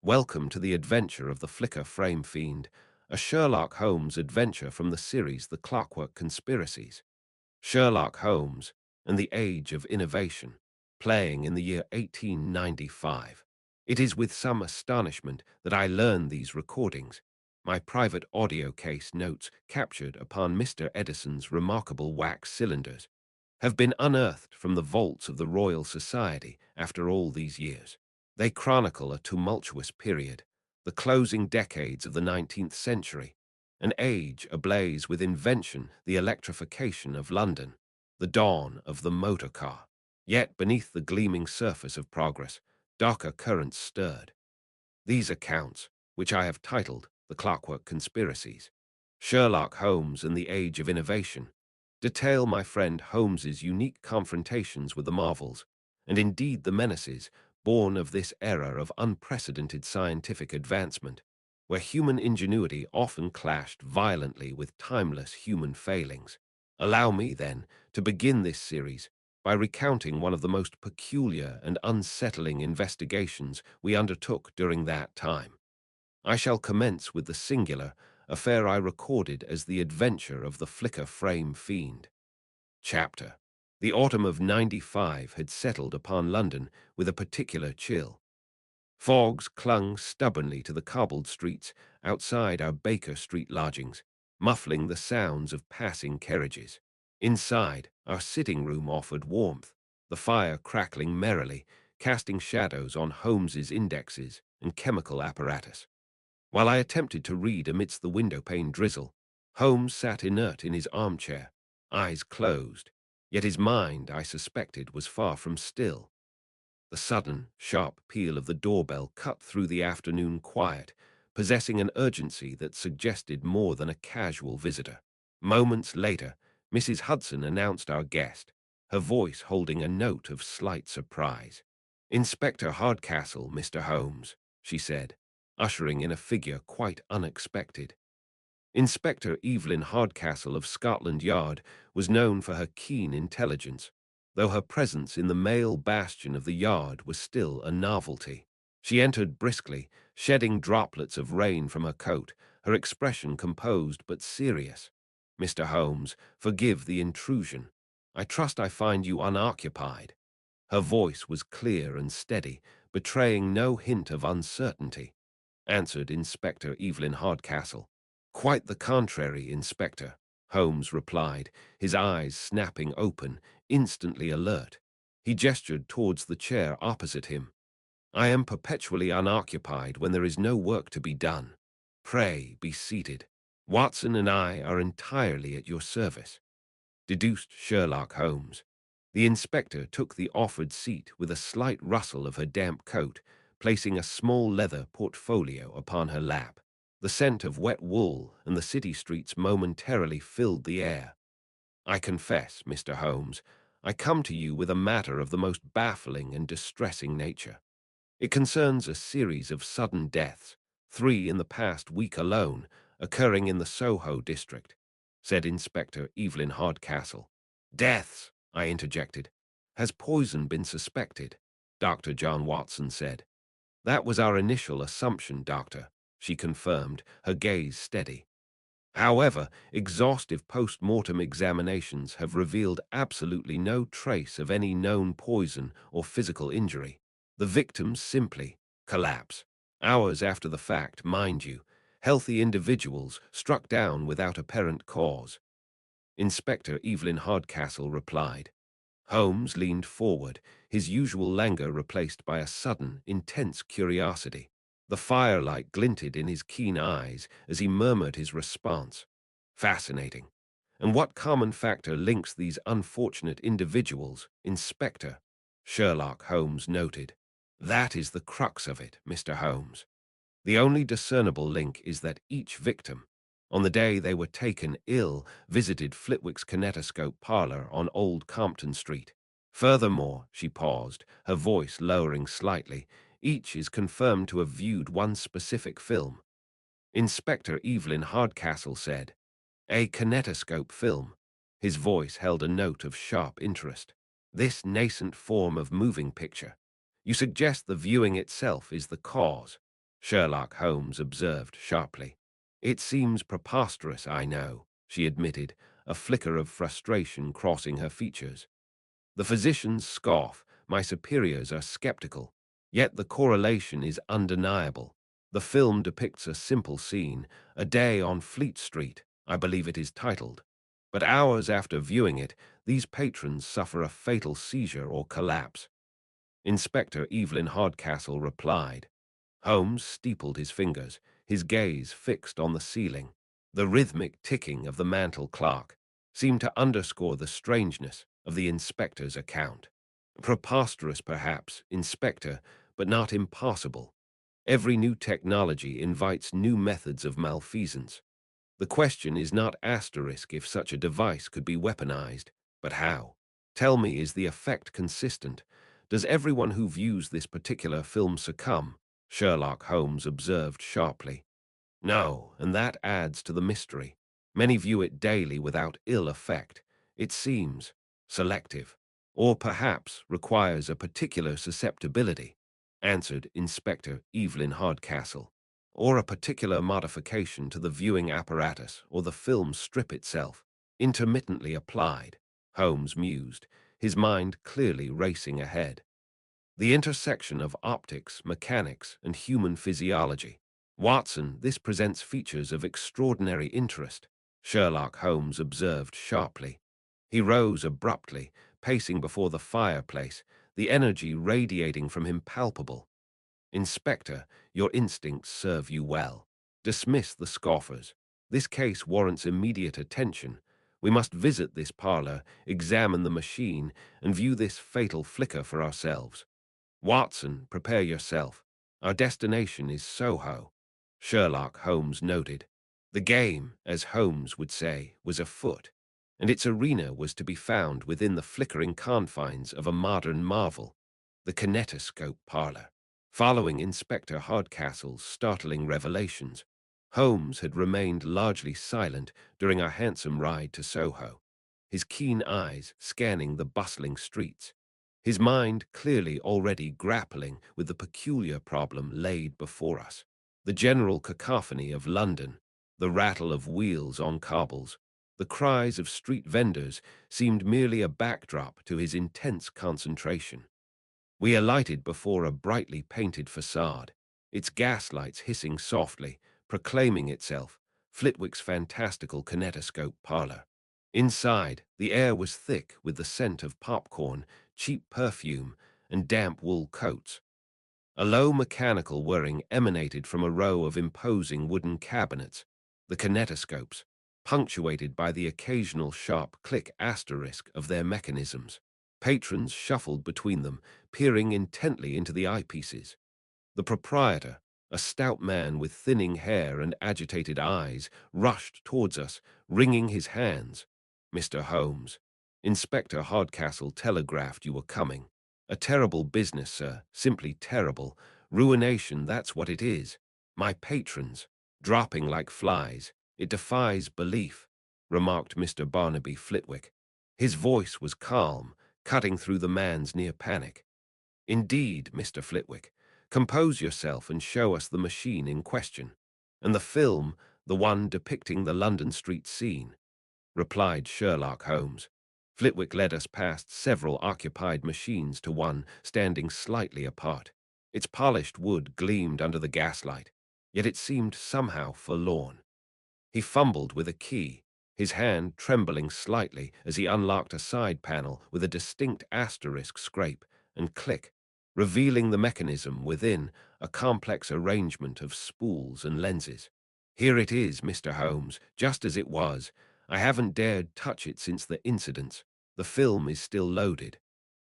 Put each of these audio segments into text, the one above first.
Welcome to the adventure of the Flicker Frame Fiend, a Sherlock Holmes adventure from the series The Clockwork Conspiracies. Sherlock Holmes and the Age of Innovation, playing in the year 1895. It is with some astonishment that I learn these recordings. My private audio case notes captured upon Mr. Edison's remarkable wax cylinders have been unearthed from the vaults of the Royal Society after all these years. They chronicle a tumultuous period, the closing decades of the 19th century, an age ablaze with invention, the electrification of London, the dawn of the motor car. Yet beneath the gleaming surface of progress, darker currents stirred. These accounts, which I have titled The Clockwork Conspiracies, Sherlock Holmes and the Age of Innovation, detail my friend Holmes's unique confrontations with the marvels, and indeed the menaces born of this era of unprecedented scientific advancement, where human ingenuity often clashed violently with timeless human failings. Allow me, then, to begin this series by recounting one of the most peculiar and unsettling investigations we undertook during that time. I shall commence with the singular affair I recorded as the adventure of the Flicker Frame Fiend. Chapter. The autumn of '95 had settled upon London with a particular chill. Fogs clung stubbornly to the cobbled streets outside our Baker Street lodgings, muffling the sounds of passing carriages. Inside, our sitting room offered warmth, the fire crackling merrily, casting shadows on Holmes's indexes and chemical apparatus. While I attempted to read amidst the window-pane drizzle, Holmes sat inert in his armchair, eyes closed, yet his mind, I suspected, was far from still. The sudden, sharp peal of the doorbell cut through the afternoon quiet, possessing an urgency that suggested more than a casual visitor. Moments later, Mrs. Hudson announced our guest, her voice holding a note of slight surprise. "Inspector Hardcastle, Mr. Holmes," she said, ushering in a figure quite unexpected. Inspector Evelyn Hardcastle of Scotland Yard was known for her keen intelligence, though her presence in the male bastion of the yard was still a novelty. She entered briskly, shedding droplets of rain from her coat, her expression composed but serious. "Mr. Holmes, forgive the intrusion. I trust I find you unoccupied." Her voice was clear and steady, betraying no hint of uncertainty, answered Inspector Evelyn Hardcastle. "Quite the contrary, Inspector," Holmes replied, his eyes snapping open, instantly alert. He gestured towards the chair opposite him. "I am perpetually unoccupied when there is no work to be done. Pray be seated. Watson and I are entirely at your service," deduced Sherlock Holmes. The inspector took the offered seat with a slight rustle of her damp coat, placing a small leather portfolio upon her lap. The scent of wet wool and the city streets momentarily filled the air. "I confess, Mr. Holmes, I come to you with a matter of the most baffling and distressing nature. It concerns a series of sudden deaths, 3 in the past week alone, occurring in the Soho district," said Inspector Evelyn Hardcastle. "Deaths," I interjected. "Has poison been suspected?" Dr. John Watson said. "That was our initial assumption, Doctor," she confirmed, her gaze steady. "However, exhaustive post-mortem examinations have revealed absolutely no trace of any known poison or physical injury. The victims simply collapse. Hours after the fact, mind you, healthy individuals struck down without apparent cause," Inspector Evelyn Hardcastle replied. Holmes leaned forward, his usual languor replaced by a sudden, intense curiosity. The firelight glinted in his keen eyes as he murmured his response. "Fascinating. And what common factor links these unfortunate individuals, Inspector?" Sherlock Holmes noted. "That is the crux of it, Mr. Holmes. The only discernible link is that each victim, on the day they were taken ill, visited Flitwick's kinetoscope parlour on Old Compton Street. Furthermore," she paused, her voice lowering slightly, "each is confirmed to have viewed one specific film." Inspector Evelyn Hardcastle said, "A kinetoscope film." His voice held a note of sharp interest. "This nascent form of moving picture. You suggest the viewing itself is the cause." Sherlock Holmes observed sharply. It seems preposterous, I know, she admitted, a flicker of frustration crossing her features. The physicians scoff, my superiors are skeptical, yet the correlation is undeniable. The film depicts a simple scene, a day on Fleet Street, I believe it is titled. But hours after viewing it, these patrons suffer a fatal seizure or collapse. Inspector Evelyn Hardcastle replied. Holmes steepled his fingers, his gaze fixed on the ceiling. The rhythmic ticking of the mantel clock seemed to underscore the strangeness of the inspector's account. Preposterous, perhaps, Inspector, but not impossible. Every new technology invites new methods of malfeasance. The question is not asterisk if such a device could be weaponized, but how? Tell me, is the effect consistent? Does everyone who views this particular film succumb? Sherlock Holmes observed sharply. No, and that adds to the mystery. Many view it daily without ill effect. It seems selective, or perhaps requires a particular susceptibility, answered Inspector Evelyn Hardcastle, or a particular modification to the viewing apparatus or the film strip itself, intermittently applied, Holmes mused, his mind clearly racing ahead. The intersection of optics, mechanics, and human physiology. Watson, this presents features of extraordinary interest, Sherlock Holmes observed sharply. He rose abruptly, pacing before the fireplace, the energy radiating from him palpable. Inspector, your instincts serve you well. Dismiss the scoffers. This case warrants immediate attention. We must visit this parlor, examine the machine, and view this fatal flicker for ourselves. Watson, prepare yourself. Our destination is Soho. Sherlock Holmes noted. The game, as Holmes would say, was afoot, and its arena was to be found within the flickering confines of a modern marvel, the kinetoscope parlor. Following Inspector Hardcastle's startling revelations, Holmes had remained largely silent during our handsome ride to Soho, his keen eyes scanning the bustling streets, his mind clearly already grappling with the peculiar problem laid before us. The general cacophony of London, the rattle of wheels on cobbles, the cries of street vendors seemed merely a backdrop to his intense concentration. We alighted before a brightly painted facade, its gaslights hissing softly, proclaiming itself Flitwick's fantastical kinetoscope parlor. Inside, the air was thick with the scent of popcorn, cheap perfume, and damp wool coats. A low mechanical whirring emanated from a row of imposing wooden cabinets, the kinetoscopes, punctuated by the occasional sharp click asterisk of their mechanisms. Patrons shuffled between them, peering intently into the eyepieces. The proprietor, a stout man with thinning hair and agitated eyes, rushed towards us, wringing his hands. Mr. Holmes, Inspector Hardcastle telegraphed you were coming. A terrible business, sir, simply terrible. Ruination, that's what it is. My patrons, dropping like flies. It defies belief, remarked Mr. Barnaby Flitwick. His voice was calm, cutting through the man's near panic. Indeed, Mr. Flitwick, compose yourself and show us the machine in question. And the film, the one depicting the London street scene, replied Sherlock Holmes. Flitwick led us past several occupied machines to one standing slightly apart. Its polished wood gleamed under the gaslight, yet it seemed somehow forlorn. He fumbled with a key, his hand trembling slightly as he unlocked a side panel with a distinct asterisk scrape and click, revealing the mechanism within, a complex arrangement of spools and lenses. Here it is, Mr. Holmes, just as it was. I haven't dared touch it since the incidents. The film is still loaded.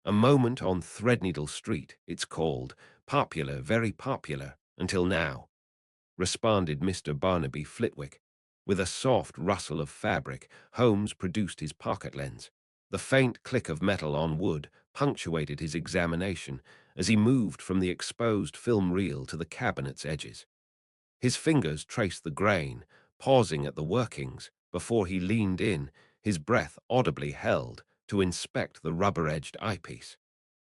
A Moment on Threadneedle Street, it's called. Popular, very popular, until now, responded Mr. Barnaby Flitwick. With a soft rustle of fabric, Holmes produced his pocket lens. The faint click of metal on wood punctuated his examination as he moved from the exposed film reel to the cabinet's edges. His fingers traced the grain, pausing at the workings before he leaned in, his breath audibly held, to inspect the rubber-edged eyepiece.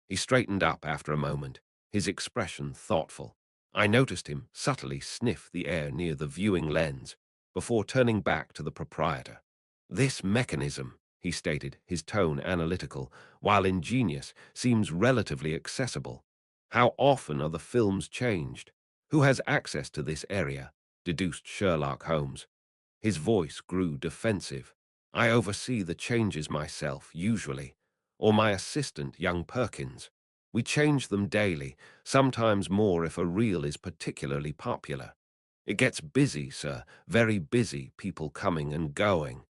He straightened up after a moment, his expression thoughtful. I noticed him subtly sniff the air near the viewing lens before turning back to the proprietor. This mechanism, he stated, his tone analytical, while ingenious, seems relatively accessible. How often are the films changed? Who has access to this area? Deduced Sherlock Holmes. His voice grew defensive. I oversee the changes myself, usually, or my assistant, young Perkins. We change them daily, sometimes more if a reel is particularly popular. It gets busy, sir, very busy, people coming and going,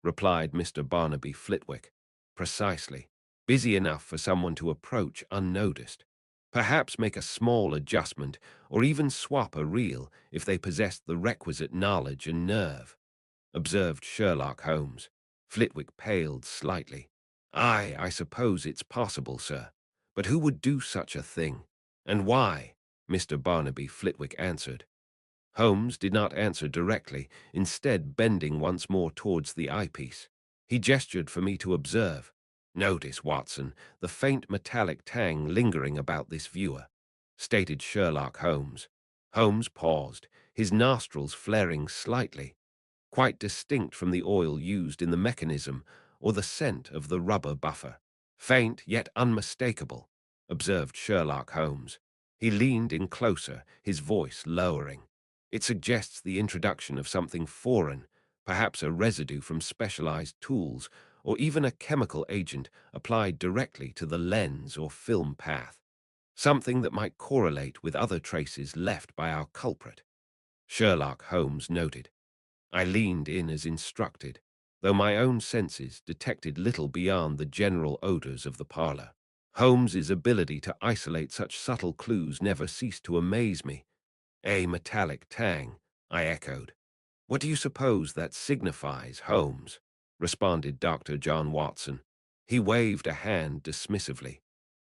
replied Mr. Barnaby Flitwick. Precisely. Busy enough for someone to approach unnoticed. Perhaps make a small adjustment, or even swap a reel if they possessed the requisite knowledge and nerve, observed Sherlock Holmes. Flitwick paled slightly. I suppose it's possible, sir. But who would do such a thing? And why? Mr. Barnaby Flitwick answered. Holmes did not answer directly, instead bending once more towards the eyepiece. He gestured for me to observe. Notice, Watson, the faint metallic tang lingering about this viewer, stated Sherlock Holmes. Holmes paused, his nostrils flaring slightly, quite distinct from the oil used in the mechanism or the scent of the rubber buffer. Faint yet unmistakable, observed Sherlock Holmes. He leaned in closer, his voice lowering. It suggests the introduction of something foreign, perhaps a residue from specialized tools, or even a chemical agent applied directly to the lens or film path. Something that might correlate with other traces left by our culprit, Sherlock Holmes noted. I leaned in as instructed, though my own senses detected little beyond the general odors of the parlor. Holmes's ability to isolate such subtle clues never ceased to amaze me. A metallic tang, I echoed. What do you suppose that signifies, Holmes? Responded Dr. John Watson. He waved a hand dismissively.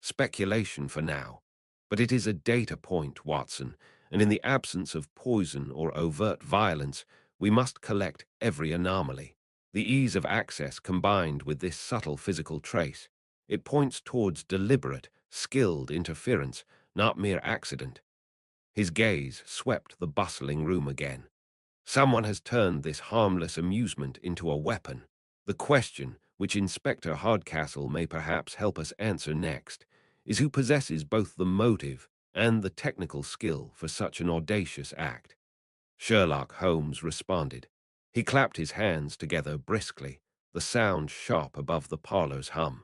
Speculation for now. But it is a data point, Watson, and in the absence of poison or overt violence, we must collect every anomaly. The ease of access combined with this subtle physical trace, it points towards deliberate, skilled interference, not mere accident. His gaze swept the bustling room again. Someone has turned this harmless amusement into a weapon. The question, which Inspector Hardcastle may perhaps help us answer next, is who possesses both the motive and the technical skill for such an audacious act. Sherlock Holmes responded. He clapped his hands together briskly, the sound sharp above the parlor's hum.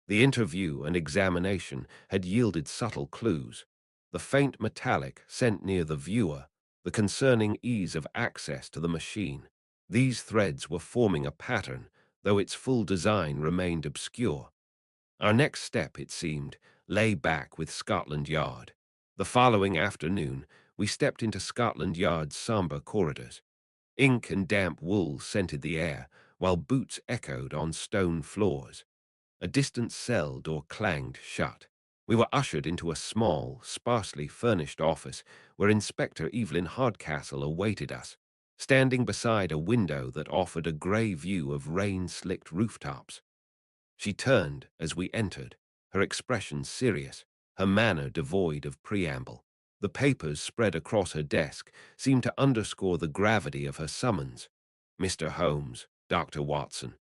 The interview and examination had yielded subtle clues. The faint metallic scent near the viewer, the concerning ease of access to the machine. These threads were forming a pattern, though its full design remained obscure. Our next step, it seemed, lay back with Scotland Yard. The following afternoon, we stepped into Scotland Yard's somber corridors. Ink and damp wool scented the air, while boots echoed on stone floors. A distant cell door clanged shut. We were ushered into a small, sparsely furnished office where Inspector Evelyn Hardcastle awaited us, standing beside a window that offered a grey view of rain-slicked rooftops. She turned as we entered, her expression serious, her manner devoid of preamble. The papers spread across her desk seemed to underscore the gravity of her summons. Mr. Holmes, Dr. Watson,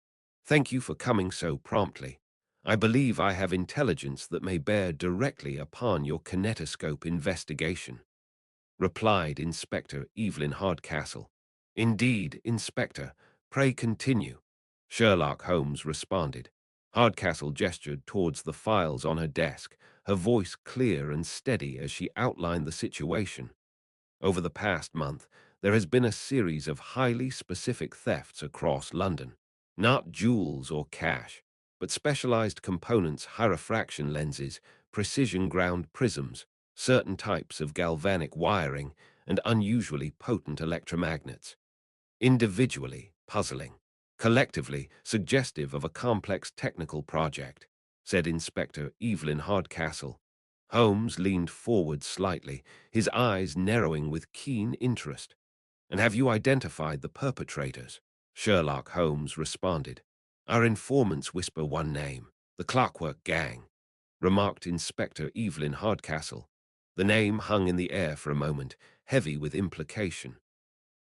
thank you for coming so promptly. I believe I have intelligence that may bear directly upon your kinetoscope investigation, replied Inspector Evelyn Hardcastle. Indeed, Inspector, pray continue, Sherlock Holmes responded. Hardcastle gestured towards the files on her desk, her voice clear and steady as she outlined the situation. Over the past month, there has been a series of highly specific thefts across London. Not jewels or cash, but specialized components, high-refraction lenses, precision-ground prisms, certain types of galvanic wiring, and unusually potent electromagnets. Individually puzzling, collectively suggestive of a complex technical project, said Inspector Evelyn Hardcastle. Holmes leaned forward slightly, his eyes narrowing with keen interest. And have you identified the perpetrators? Sherlock Holmes responded. Our informants whisper one name, the Clockwork Gang, remarked Inspector Evelyn Hardcastle. The name hung in the air for a moment, heavy with implication.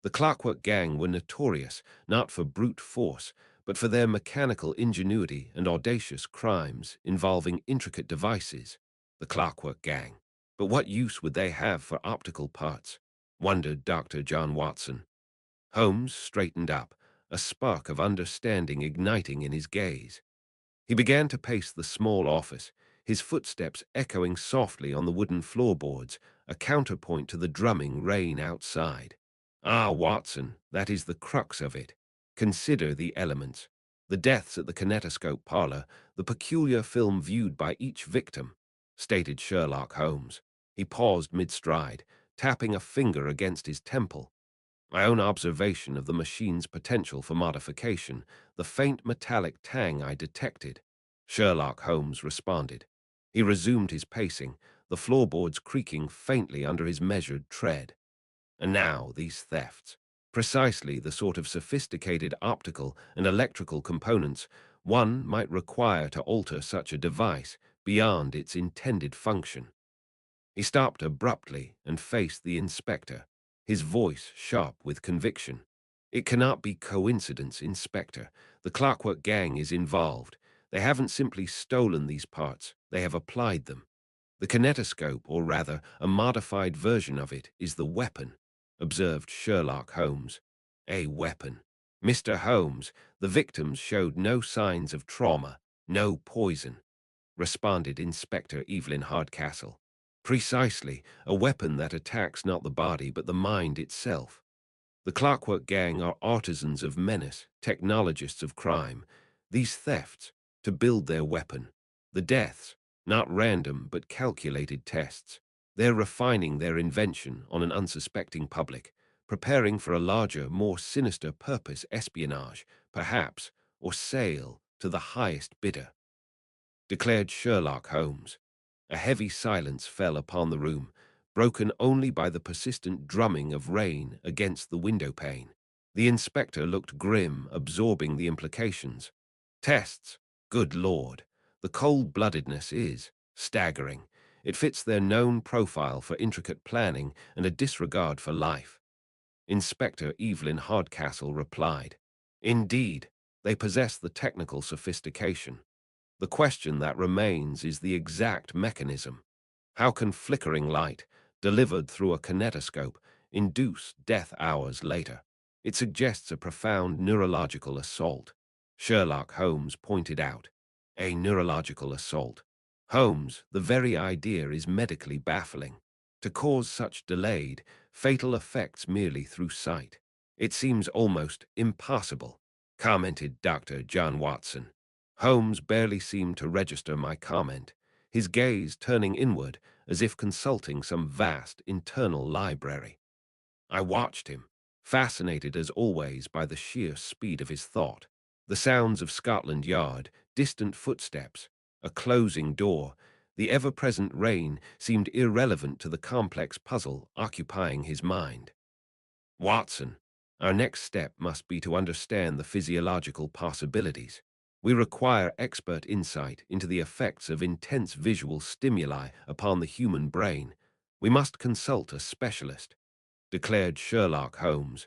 The Clockwork Gang were notorious not for brute force, but for their mechanical ingenuity and audacious crimes involving intricate devices. The Clockwork Gang. But what use would they have for optical parts? Wondered Dr. John Watson. Holmes straightened up, a spark of understanding igniting in his gaze. He began to pace the small office, his footsteps echoing softly on the wooden floorboards, a counterpoint to the drumming rain outside. Ah, Watson, that is the crux of it. Consider the elements. The deaths at the kinetoscope parlor, the peculiar film viewed by each victim, stated Sherlock Holmes. He paused mid-stride, tapping a finger against his temple. My own observation of the machine's potential for modification, the faint metallic tang I detected. Sherlock Holmes responded. He resumed his pacing, the floorboards creaking faintly under his measured tread. And now these thefts. Precisely the sort of sophisticated optical and electrical components one might require to alter such a device beyond its intended function. He stopped abruptly and faced the inspector, his voice sharp with conviction. It cannot be coincidence, Inspector. The Clockwork Gang is involved. They haven't simply stolen these parts, they have applied them. The kinetoscope, or rather, a modified version of it, is the weapon, observed Sherlock Holmes. A weapon. Mr. Holmes, the victims showed no signs of trauma, no poison, responded Inspector Evelyn Hardcastle. Precisely, a weapon that attacks not the body but the mind itself. The Clockwork Gang are artisans of menace, technologists of crime. These thefts, to build their weapon. The deaths, not random but calculated tests. They're refining their invention on an unsuspecting public, preparing for a larger, more sinister purpose, espionage, perhaps, or sale to the highest bidder, declared Sherlock Holmes. A heavy silence fell upon the room, broken only by the persistent drumming of rain against the windowpane. The inspector looked grim, absorbing the implications. Tests? Good Lord. The cold-bloodedness is staggering. It fits their known profile for intricate planning and a disregard for life. Inspector Evelyn Hardcastle replied. Indeed, they possess the technical sophistication. The question that remains is the exact mechanism. How can flickering light, delivered through a kinetoscope, induce death hours later? It suggests a profound neurological assault. Sherlock Holmes pointed out. A neurological assault. Holmes, the very idea is medically baffling. To cause such delayed, fatal effects merely through sight. It seems almost impossible, commented Dr. John Watson. Holmes barely seemed to register my comment, his gaze turning inward as if consulting some vast internal library. I watched him, fascinated as always by the sheer speed of his thought. The sounds of Scotland Yard, distant footsteps, a closing door, the ever-present rain seemed irrelevant to the complex puzzle occupying his mind. Watson, our next step must be to understand the physiological possibilities. We require expert insight into the effects of intense visual stimuli upon the human brain. We must consult a specialist, declared Sherlock Holmes.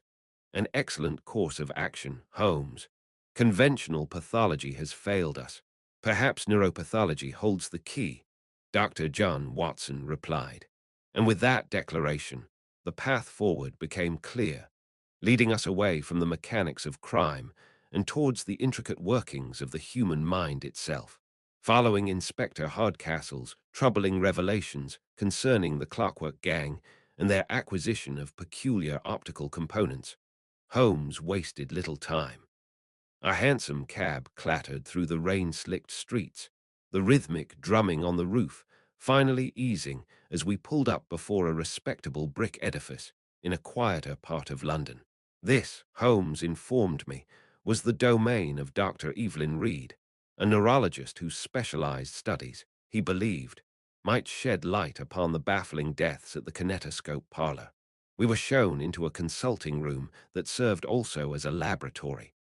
An excellent course of action, Holmes. Conventional pathology has failed us. Perhaps neuropathology holds the key, Dr. John Watson replied. And with that declaration, the path forward became clear, leading us away from the mechanics of crime and towards the intricate workings of the human mind itself. Following Inspector Hardcastle's troubling revelations concerning the Clockwork Gang and their acquisition of peculiar optical components, Holmes wasted little time. A hansom cab clattered through the rain-slicked streets, the rhythmic drumming on the roof finally easing as we pulled up before a respectable brick edifice in a quieter part of London. This, Holmes informed me, was the domain of Dr. Evelyn Reed, a neurologist whose specialized studies, he believed, might shed light upon the baffling deaths at the kinetoscope parlor. We were shown into a consulting room that served also as a laboratory.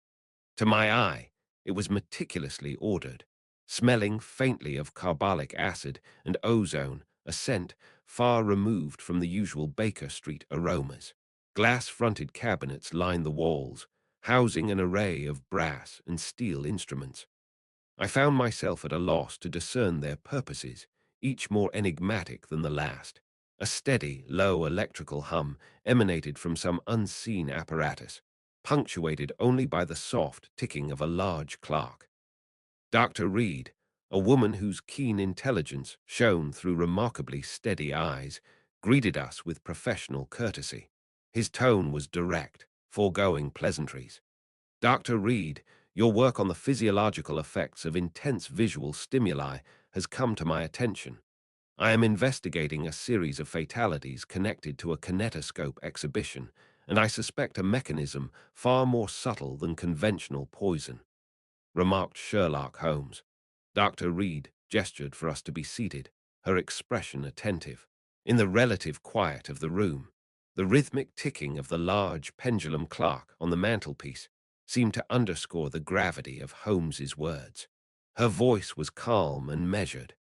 To my eye, it was meticulously ordered, smelling faintly of carbolic acid and ozone, a scent far removed from the usual Baker Street aromas. Glass-fronted cabinets lined the walls, housing an array of brass and steel instruments. I found myself at a loss to discern their purposes, each more enigmatic than the last. A steady, low electrical hum emanated from some unseen apparatus, punctuated only by the soft ticking of a large clock. Dr. Reed, a woman whose keen intelligence shone through remarkably steady eyes, greeted us with professional courtesy. His tone was direct, foregoing pleasantries. Dr. Reed, your work on the physiological effects of intense visual stimuli has come to my attention. I am investigating a series of fatalities connected to a kinetoscope exhibition, and I suspect a mechanism far more subtle than conventional poison, remarked Sherlock Holmes. Dr. Reed gestured for us to be seated, her expression attentive. In the relative quiet of the room, the rhythmic ticking of the large pendulum clock on the mantelpiece seemed to underscore the gravity of Holmes's words. Her voice was calm and measured.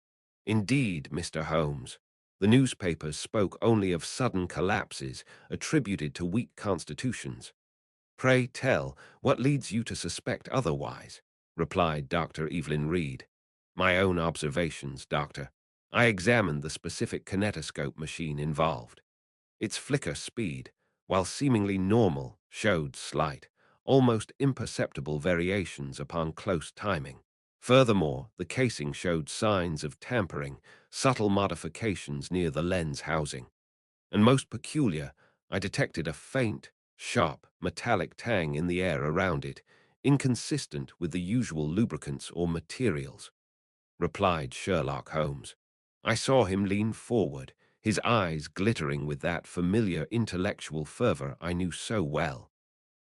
Indeed, Mr. Holmes, the newspapers spoke only of sudden collapses attributed to weak constitutions. Pray tell, what leads you to suspect otherwise? Replied Dr. Evelyn Reed. My own observations, Doctor. I examined the specific kinetoscope machine involved. Its flicker speed, while seemingly normal, showed slight, almost imperceptible variations upon close timing. Furthermore, the casing showed signs of tampering, subtle modifications near the lens housing. And most peculiar, I detected a faint, sharp, metallic tang in the air around it, inconsistent with the usual lubricants or materials, replied Sherlock Holmes. I saw him lean forward, his eyes glittering with that familiar intellectual fervor I knew so well.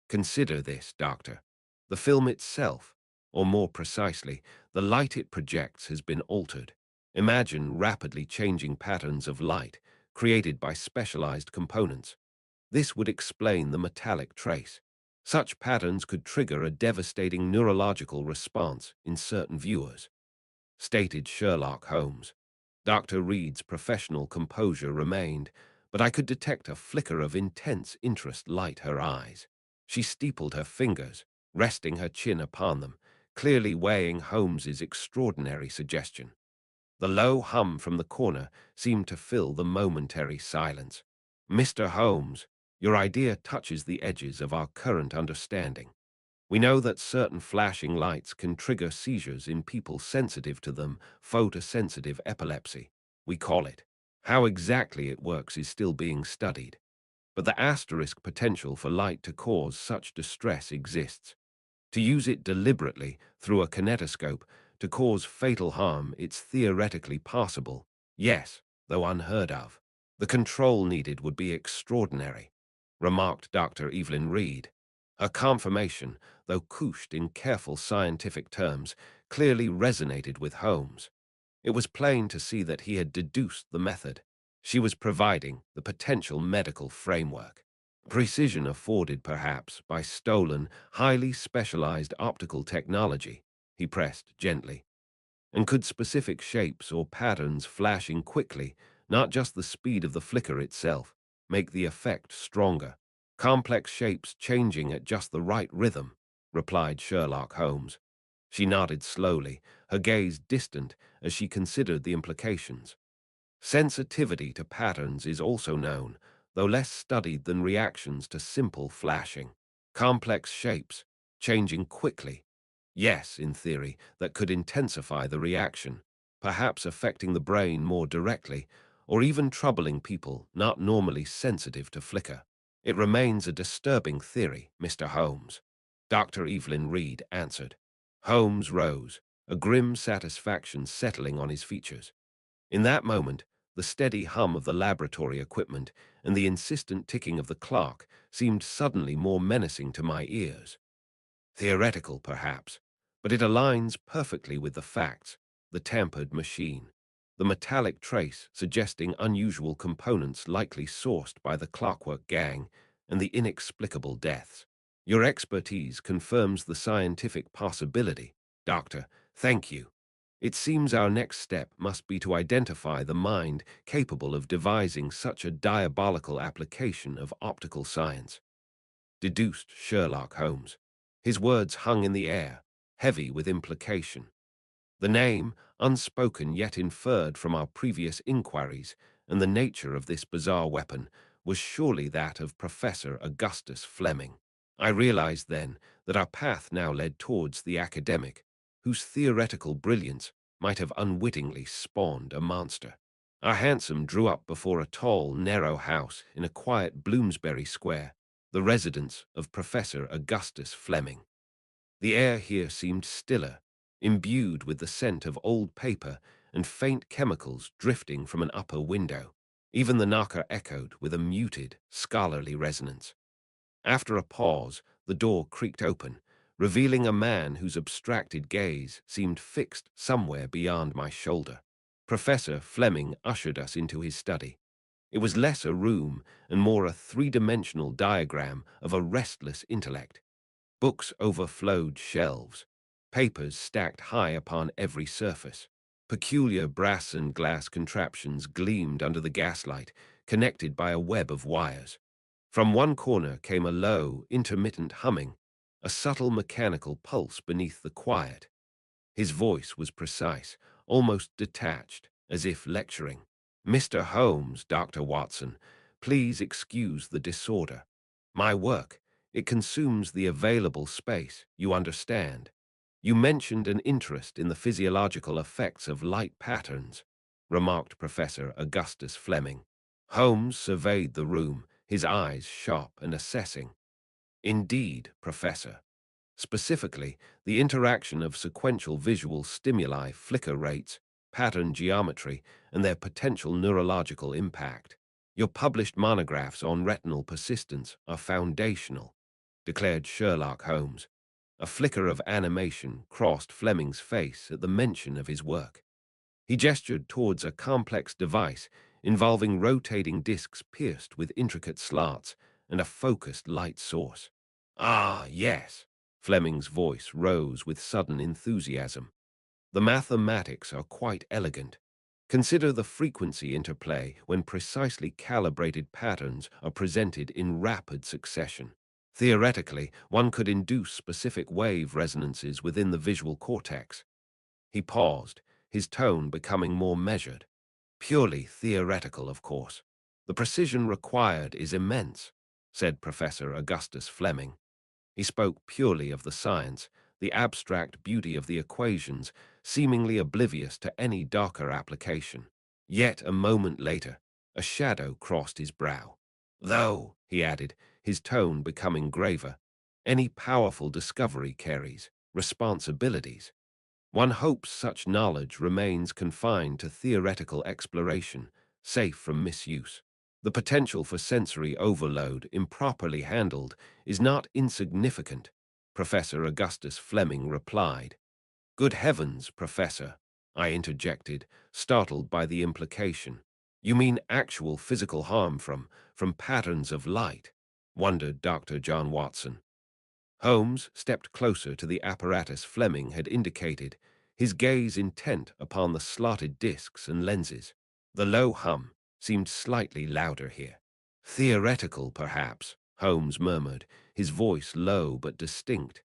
Consider this, Doctor. The film itself, or more precisely, the light it projects has been altered. Imagine rapidly changing patterns of light created by specialized components. This would explain the metallic trace. Such patterns could trigger a devastating neurological response in certain viewers, stated Sherlock Holmes. Dr. Reed's professional composure remained, but I could detect a flicker of intense interest light her eyes. She steepled her fingers, resting her chin upon them, clearly weighing Holmes's extraordinary suggestion. The low hum from the corner seemed to fill the momentary silence. Mr. Holmes, your idea touches the edges of our current understanding. We know that certain flashing lights can trigger seizures in people sensitive to them, photosensitive epilepsy, we call it. How exactly it works is still being studied, but the asterisk potential for light to cause such distress exists. To use it deliberately through a kinetoscope to cause fatal harm, it's theoretically possible, yes, though unheard of. The control needed would be extraordinary, remarked Dr. Evelyn Reed. Her confirmation, though couched in careful scientific terms, clearly resonated with Holmes. It was plain to see that he had deduced the method. She was providing the potential medical framework. Precision afforded, perhaps, by stolen, highly specialized optical technology, he pressed gently. And could specific shapes or patterns flashing quickly, not just the speed of the flicker itself, make the effect stronger? Complex shapes changing at just the right rhythm, replied Sherlock Holmes. She nodded slowly, her gaze distant as she considered the implications. Sensitivity to patterns is also known, though less studied than reactions to simple flashing. Complex shapes, changing quickly. Yes, in theory, that could intensify the reaction, perhaps affecting the brain more directly, or even troubling people not normally sensitive to flicker. It remains a disturbing theory, Mr. Holmes, Dr. Evelyn Reed answered. Holmes rose, a grim satisfaction settling on his features. In that moment, the steady hum of the laboratory equipment and the insistent ticking of the clock seemed suddenly more menacing to my ears. Theoretical, perhaps, but it aligns perfectly with the facts: the tampered machine, the metallic trace suggesting unusual components likely sourced by the Clockwork Gang, and the inexplicable deaths. Your expertise confirms the scientific possibility, Doctor. Thank you. It seems our next step must be to identify the mind capable of devising such a diabolical application of optical science, deduced Sherlock Holmes. His words hung in the air, heavy with implication. The name, unspoken yet inferred from our previous inquiries, and the nature of this bizarre weapon was surely that of Professor Augustus Flemming. I realized then that our path now led towards the academic, whose theoretical brilliance might have unwittingly spawned a monster. Our hansom drew up before a tall, narrow house in a quiet Bloomsbury Square, the residence of Professor Augustus Flemming. The air here seemed stiller, imbued with the scent of old paper and faint chemicals drifting from an upper window. Even the knocker echoed with a muted, scholarly resonance. After a pause, the door creaked open, revealing a man whose abstracted gaze seemed fixed somewhere beyond my shoulder. Professor Flemming ushered us into his study. It was less a room and more a three-dimensional diagram of a restless intellect. Books overflowed shelves, papers stacked high upon every surface. Peculiar brass and glass contraptions gleamed under the gaslight, connected by a web of wires. From one corner came a low, intermittent humming, a subtle mechanical pulse beneath the quiet. His voice was precise, almost detached, as if lecturing. "Mr. Holmes, Dr. Watson, please excuse the disorder. My work, it consumes the available space, you understand. You mentioned an interest in the physiological effects of light patterns," remarked Professor Augustus Flemming. Holmes surveyed the room, his eyes sharp and assessing. "Indeed, Professor. Specifically, the interaction of sequential visual stimuli, flicker rates, pattern geometry, and their potential neurological impact. Your published monographs on retinal persistence are foundational," declared Sherlock Holmes. A flicker of animation crossed Fleming's face at the mention of his work. He gestured towards a complex device involving rotating discs pierced with intricate slats and a focused light source. "Ah, yes." Fleming's voice rose with sudden enthusiasm. "The mathematics are quite elegant. Consider the frequency interplay when precisely calibrated patterns are presented in rapid succession. Theoretically, one could induce specific wave resonances within the visual cortex." He paused, his tone becoming more measured. "Purely theoretical, of course. The precision required is immense," said Professor Augustus Flemming. He spoke purely of the science, the abstract beauty of the equations, seemingly oblivious to any darker application. Yet a moment later, a shadow crossed his brow. "Though," he added, his tone becoming graver, "any powerful discovery carries responsibilities. One hopes such knowledge remains confined to theoretical exploration, safe from misuse. The potential for sensory overload, improperly handled, is not insignificant," Professor Augustus Flemming replied. "Good heavens, Professor," I interjected, startled by the implication. "You mean actual physical harm from patterns of light?" wondered Dr. John Watson. Holmes stepped closer to the apparatus Flemming had indicated, his gaze intent upon the slotted discs and lenses. The low hum seemed slightly louder here. "Theoretical, perhaps," Holmes murmured, his voice low but distinct.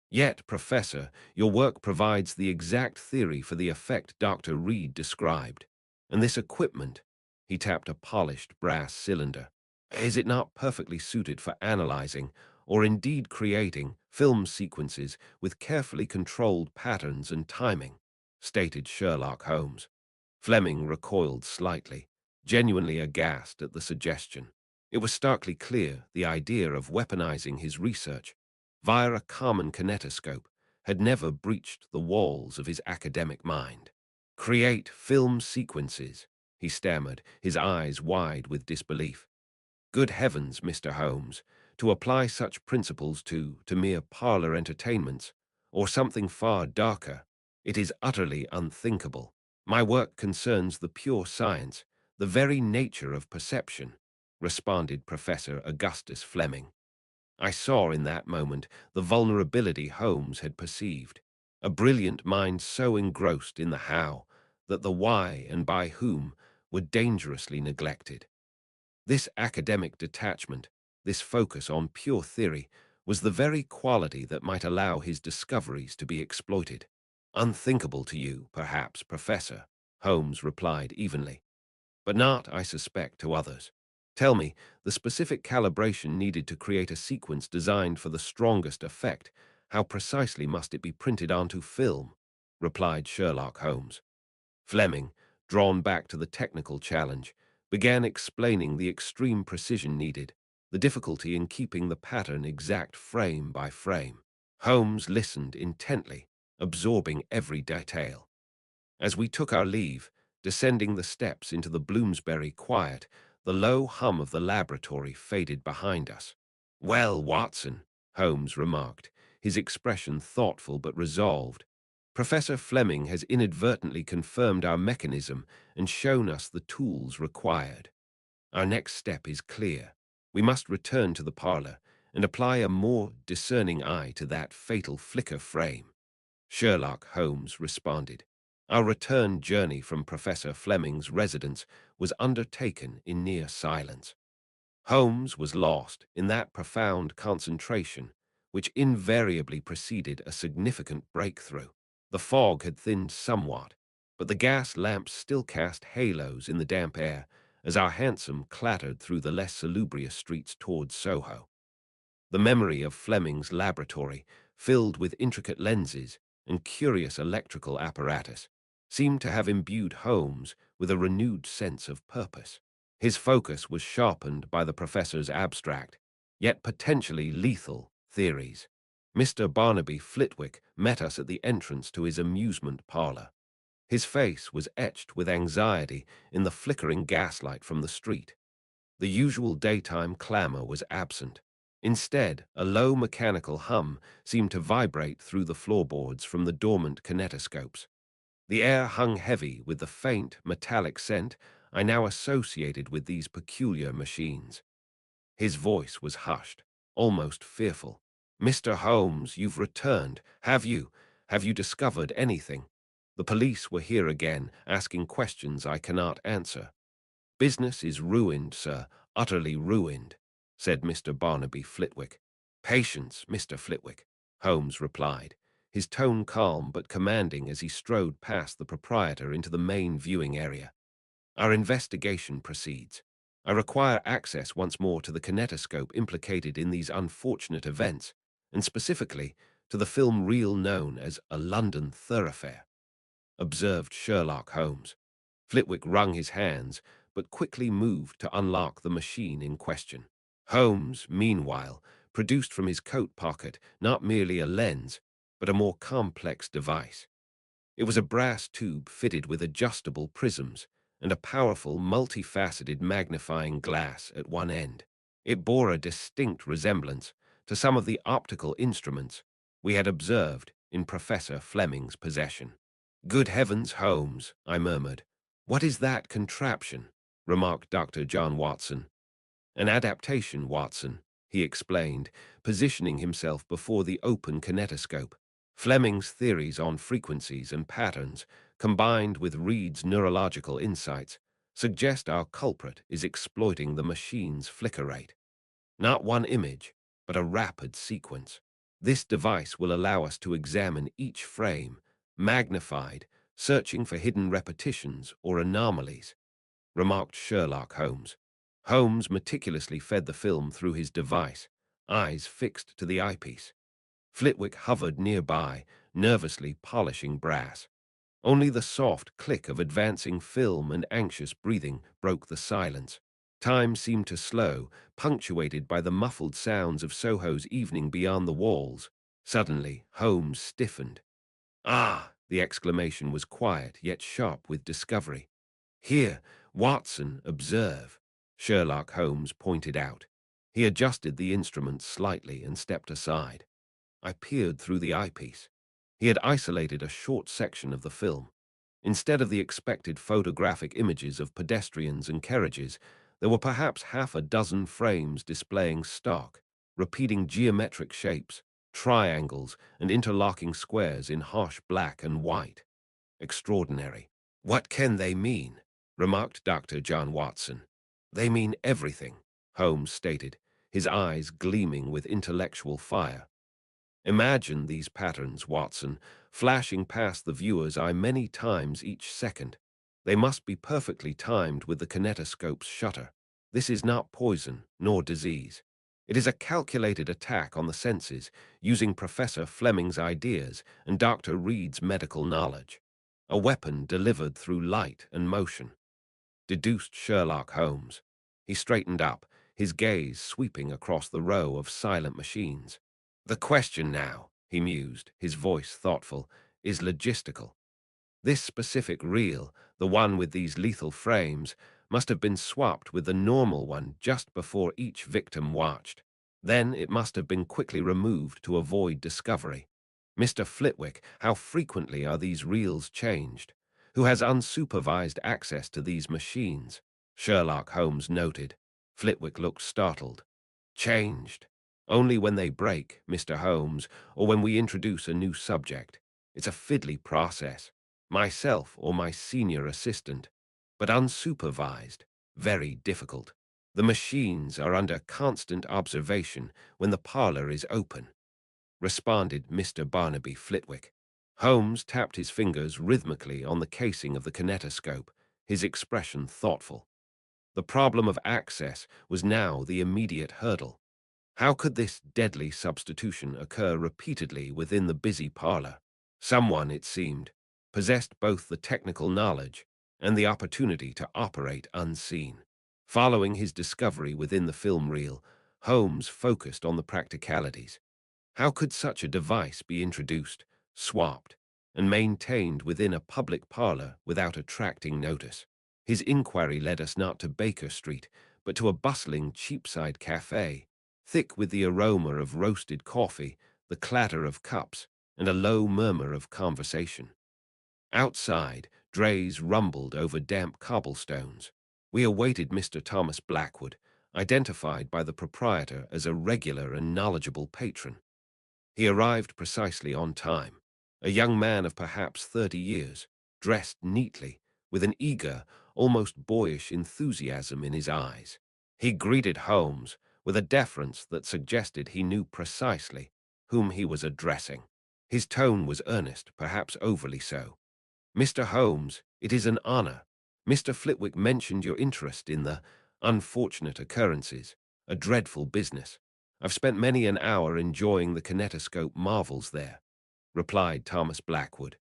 "Yet, Professor, your work provides the exact theory for the effect Dr. Reed described. And this equipment," he tapped a polished brass cylinder, "is it not perfectly suited for analyzing, or indeed creating, film sequences with carefully controlled patterns and timing?" stated Sherlock Holmes. Flemming recoiled slightly, genuinely aghast at the suggestion. It was starkly clear the idea of weaponizing his research via a common kinetoscope had never breached the walls of his academic mind. "Create film sequences," he stammered, his eyes wide with disbelief. "Good heavens, Mr. Holmes, to apply such principles to mere parlour entertainments, or something far darker, it is utterly unthinkable. My work concerns the pure science, the very nature of perception," responded Professor Augustus Flemming. I saw in that moment the vulnerability Holmes had perceived. a brilliant mind so engrossed in the how that the why and by whom were dangerously neglected. This academic detachment, this focus on pure theory, was the very quality that might allow his discoveries to be exploited. Unthinkable to you, perhaps, Professor, Holmes replied evenly, but not, I suspect, to others. Tell me, the specific calibration needed to create a sequence designed for the strongest effect, how precisely must it be printed onto film? Replied Sherlock Holmes. Flemming, drawn back to the technical challenge, began explaining the extreme precision needed, the difficulty in keeping the pattern exact frame by frame. Holmes listened intently, absorbing every detail. As we took our leave, descending the steps into the Bloomsbury quiet, the low hum of the laboratory faded behind us. "Well, Watson," Holmes remarked, his expression thoughtful but resolved, "Professor Flemming has inadvertently confirmed our mechanism and shown us the tools required. Our next step is clear. We must return to the parlour and apply a more discerning eye to that fatal flicker frame." Sherlock Holmes responded. Our return journey from Professor Flemming's residence was undertaken in near silence. Holmes was lost in that profound concentration which invariably preceded a significant breakthrough. The fog had thinned somewhat, but the gas lamps still cast halos in the damp air as our hansom clattered through the less salubrious streets towards Soho. The memory of Fleming's laboratory, filled with intricate lenses and curious electrical apparatus, seemed to have imbued Holmes with a renewed sense of purpose. His focus was sharpened by the professor's abstract, yet potentially lethal, theories. Mr. Barnaby Flitwick met us at the entrance to his amusement parlour. His face was etched with anxiety in the flickering gaslight from the street. The usual daytime clamour was absent. Instead, a low mechanical hum seemed to vibrate through the floorboards from the dormant kinetoscopes. The air hung heavy with the faint, metallic scent I now associated with these peculiar machines. His voice was hushed, almost fearful. "Mr. Holmes, you've returned. Have you? Have you discovered anything? The police were here again, asking questions I cannot answer." "Business is ruined, sir, utterly ruined," said Mr. Barnaby Flitwick. "Patience, Mr. Flitwick," Holmes replied, his tone calm but commanding as he strode past the proprietor into the main viewing area. "Our investigation proceeds. I require access once more to the kinetoscope implicated in these unfortunate events, and specifically to the film reel known as A London Thoroughfare," observed Sherlock Holmes. Flitwick wrung his hands, but quickly moved to unlock the machine in question. Holmes, meanwhile, produced from his coat pocket not merely a lens, but a more complex device. It was a brass tube fitted with adjustable prisms and a powerful, multifaceted magnifying glass at one end. It bore a distinct resemblance to some of the optical instruments we had observed in Professor Flemming's possession. "Good heavens, Holmes," I murmured. "What is that contraption?" remarked Dr. John Watson. "An adaptation, Watson," he explained, positioning himself before the open kinetoscope. "Fleming's theories on frequencies and patterns, combined with Reed's neurological insights, suggest our culprit is exploiting the machine's flicker rate. Not one image, but a rapid sequence. This device will allow us to examine each frame, magnified, searching for hidden repetitions or anomalies," remarked Sherlock Holmes. Holmes meticulously fed the film through his device, eyes fixed to the eyepiece. Flitwick hovered nearby, nervously polishing brass. Only the soft click of advancing film and anxious breathing broke the silence. Time seemed to slow, punctuated by the muffled sounds of Soho's evening beyond the walls. Suddenly, Holmes stiffened. "Ah!" The exclamation was quiet, yet sharp with discovery. "Here, Watson, observe," Sherlock Holmes pointed out. He adjusted the instrument slightly and stepped aside. I peered through the eyepiece. He had isolated a short section of the film. Instead of the expected photographic images of pedestrians and carriages, there were perhaps half a dozen frames displaying stock, repeating geometric shapes, triangles, and interlocking squares in harsh black and white. Extraordinary. What can they mean? Remarked Dr. John Watson. They mean everything, Holmes stated, his eyes gleaming with intellectual fire. Imagine these patterns, Watson, flashing past the viewer's eye many times each second. They must be perfectly timed with the kinetoscope's shutter. This is not poison nor disease. It is a calculated attack on the senses, using Professor Flemming's ideas and Dr. Reed's medical knowledge. A weapon delivered through light and motion, deduced Sherlock Holmes. He straightened up, his gaze sweeping across the row of silent machines. The question now, he mused, his voice thoughtful, is logistical. This specific reel, the one with these lethal frames, must have been swapped with the normal one just before each victim watched. Then it must have been quickly removed to avoid discovery. Mr. Flitwick, how frequently are these reels changed? Who has unsupervised access to these machines? Sherlock Holmes noted. Flitwick looked startled. Changed? Only when they break, Mr. Holmes, or when we introduce a new subject. It's a fiddly process. Myself or my senior assistant. But unsupervised, very difficult. The machines are under constant observation when the parlour is open, responded Mr. Barnaby Flitwick. Holmes tapped his fingers rhythmically on the casing of the kinetoscope, his expression thoughtful. The problem of access was now the immediate hurdle. How could this deadly substitution occur repeatedly within the busy parlour? Someone, it seemed, possessed both the technical knowledge and the opportunity to operate unseen. Following his discovery within the film reel, Holmes focused on the practicalities. How could such a device be introduced, swapped, and maintained within a public parlour without attracting notice? His inquiry led us not to Baker Street, but to a bustling Cheapside cafe, thick with the aroma of roasted coffee, the clatter of cups, and a low murmur of conversation. Outside, drays rumbled over damp cobblestones. We awaited Mr. Thomas Blackwood, identified by the proprietor as a regular and knowledgeable patron. He arrived precisely on time, a young man of perhaps 30 years, dressed neatly, with an eager, almost boyish enthusiasm in his eyes. He greeted Holmes with a deference that suggested he knew precisely whom he was addressing. His tone was earnest, perhaps overly so. Mr. Holmes, it is an honor. Mr. Flitwick mentioned your interest in the unfortunate occurrences, a dreadful business. I've spent many an hour enjoying the kinetoscope marvels there, replied Thomas Blackwood.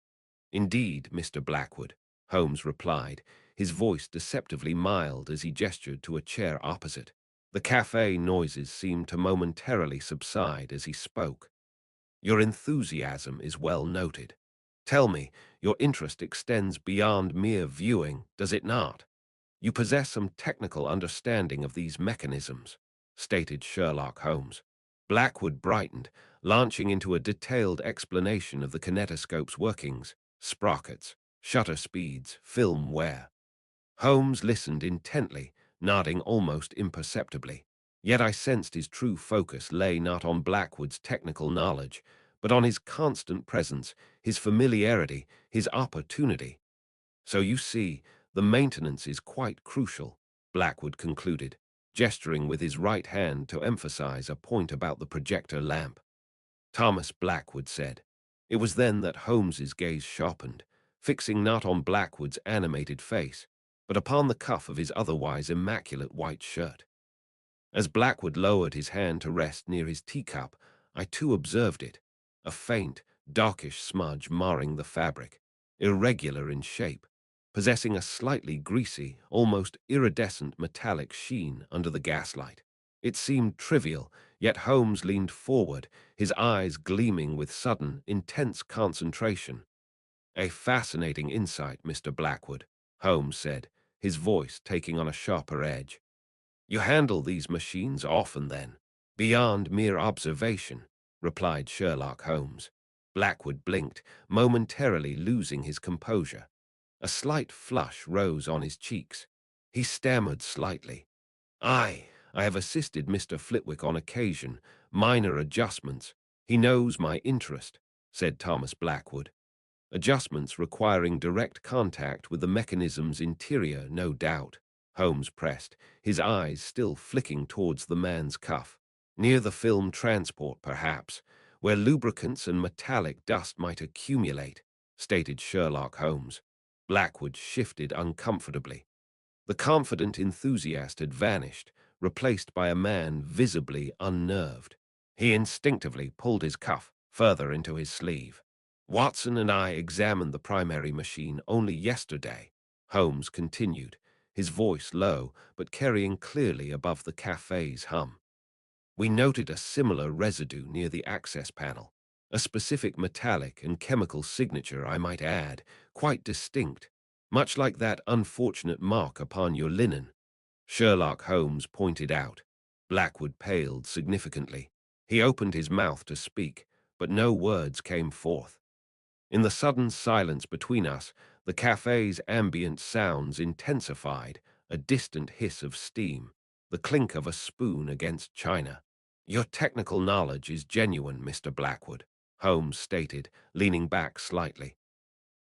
Indeed, Mr. Blackwood, Holmes replied, his voice deceptively mild as he gestured to a chair opposite. The cafe noises seemed to momentarily subside as he spoke. Your enthusiasm is well noted. Tell me, your interest extends beyond mere viewing, does it not? You possess some technical understanding of these mechanisms, stated Sherlock Holmes. Blackwood brightened, launching into a detailed explanation of the kinetoscope's workings, sprockets, shutter speeds, film wear. Holmes listened intently, nodding almost imperceptibly. Yet I sensed his true focus lay not on Blackwood's technical knowledge, but on his constant presence, his familiarity, his opportunity. So you see, the maintenance is quite crucial, Blackwood concluded, gesturing with his right hand to emphasize a point about the projector lamp. Thomas Blackwood said. It was then that Holmes's gaze sharpened, fixing not on Blackwood's animated face, but upon the cuff of his otherwise immaculate white shirt. As Blackwood lowered his hand to rest near his teacup, I too observed it, a faint, darkish smudge marring the fabric, irregular in shape, possessing a slightly greasy, almost iridescent metallic sheen under the gaslight. It seemed trivial, yet Holmes leaned forward, his eyes gleaming with sudden, intense concentration. A fascinating insight, Mr. Blackwood, Holmes said, his voice taking on a sharper edge. You handle these machines often, then? Beyond mere observation, replied Sherlock Holmes. Blackwood blinked, momentarily losing his composure. A slight flush rose on his cheeks. He stammered slightly. I have assisted Mr. Flitwick on occasion, minor adjustments. "He knows my interest," said Thomas Blackwood. "Adjustments requiring direct contact with the mechanism's interior, no doubt." Holmes pressed, his eyes still flicking towards the man's cuff. "Near the film transport, perhaps, where lubricants and metallic dust might accumulate," stated Sherlock Holmes. Blackwood shifted uncomfortably. The confident enthusiast had vanished, replaced by a man visibly unnerved. He instinctively pulled his cuff further into his sleeve. "Watson and I examined the primary machine only yesterday," Holmes continued, his voice low but carrying clearly above the cafe's hum. "We noted a similar residue near the access panel, a specific metallic and chemical signature, I might add, quite distinct, much like that unfortunate mark upon your linen," Sherlock Holmes pointed out. Blackwood paled significantly. He opened his mouth to speak, but no words came forth. In the sudden silence between us, the cafe's ambient sounds intensified, a distant hiss of steam, the clink of a spoon against china. "Your technical knowledge is genuine, Mr. Blackwood," Holmes stated, leaning back slightly,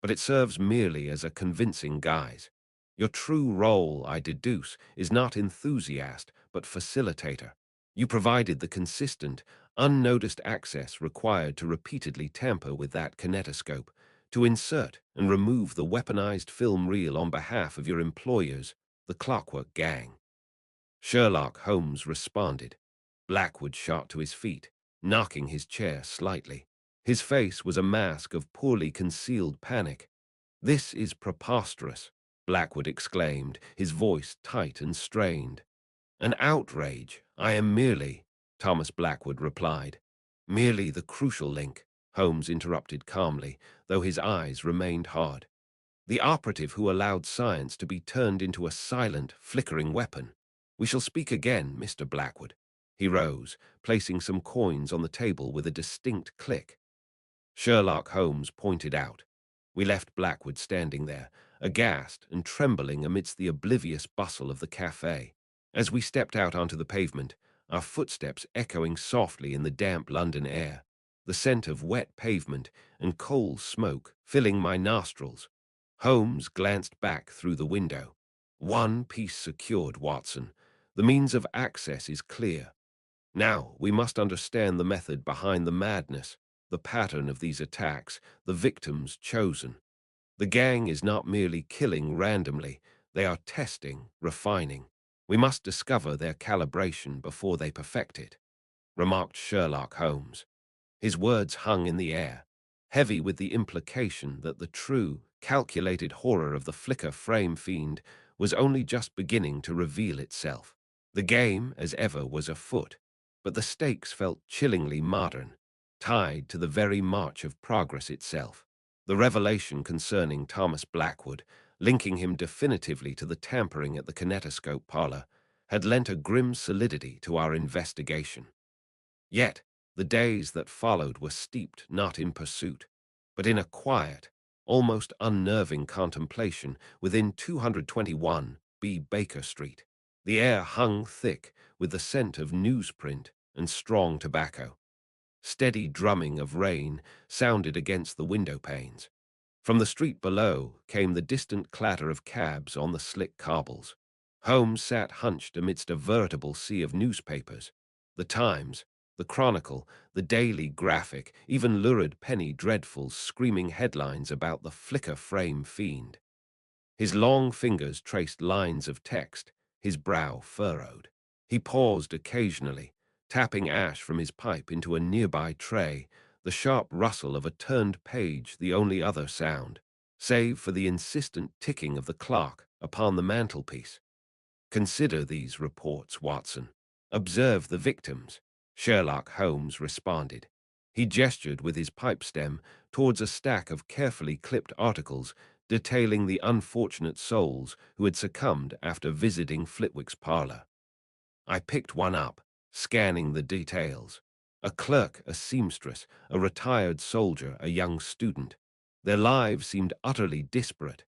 "but it serves merely as a convincing guise. Your true role, I deduce, is not enthusiast, but facilitator. You provided the consistent, unnoticed access required to repeatedly tamper with that kinetoscope, to insert and remove the weaponized film reel on behalf of your employers, the Clockwork Gang." Sherlock Holmes responded. Blackwood shot to his feet, knocking his chair slightly. His face was a mask of poorly concealed panic. "This is preposterous," Blackwood exclaimed, his voice tight and strained. "An outrage. I am merely," Thomas Blackwood replied. "Merely the crucial link," Holmes interrupted calmly, though his eyes remained hard. "The operative who allowed science to be turned into a silent, flickering weapon. We shall speak again, Mr. Blackwood." He rose, placing some coins on the table with a distinct click. Sherlock Holmes pointed out. We left Blackwood standing there, aghast and trembling amidst the oblivious bustle of the cafe. As we stepped out onto the pavement, our footsteps echoing softly in the damp London air, the scent of wet pavement and coal smoke filling my nostrils, Holmes glanced back through the window. "One piece secured, Watson. The means of access is clear. Now we must understand the method behind the madness, the pattern of these attacks, the victims chosen. The gang is not merely killing randomly, they are testing, refining. We must discover their calibration before they perfect it," remarked Sherlock Holmes. His words hung in the air, heavy with the implication that the true, calculated horror of the flicker frame fiend was only just beginning to reveal itself. The game, as ever, was afoot, but the stakes felt chillingly modern, tied to the very march of progress itself. The revelation concerning Thomas Blackwood, linking him definitively to the tampering at the kinetoscope parlour, had lent a grim solidity to our investigation. Yet, the days that followed were steeped not in pursuit, but in a quiet, almost unnerving contemplation within 221B Baker Street. The air hung thick with the scent of newsprint and strong tobacco. Steady drumming of rain sounded against the window panes. From the street below came the distant clatter of cabs on the slick cobbles. Holmes sat hunched amidst a veritable sea of newspapers. The Times, the Chronicle, the Daily Graphic, even lurid penny dreadfuls screaming headlines about the flicker frame fiend. His long fingers traced lines of text, his brow furrowed. He paused occasionally, tapping ash from his pipe into a nearby tray, the sharp rustle of a turned page the only other sound, save for the insistent ticking of the clock upon the mantelpiece. "Consider these reports, Watson. Observe the victims," Sherlock Holmes responded. He gestured with his pipe stem towards a stack of carefully clipped articles detailing the unfortunate souls who had succumbed after visiting Flitwick's parlour. I picked one up, scanning the details. A clerk, a seamstress, a retired soldier, a young student. Their lives seemed utterly disparate.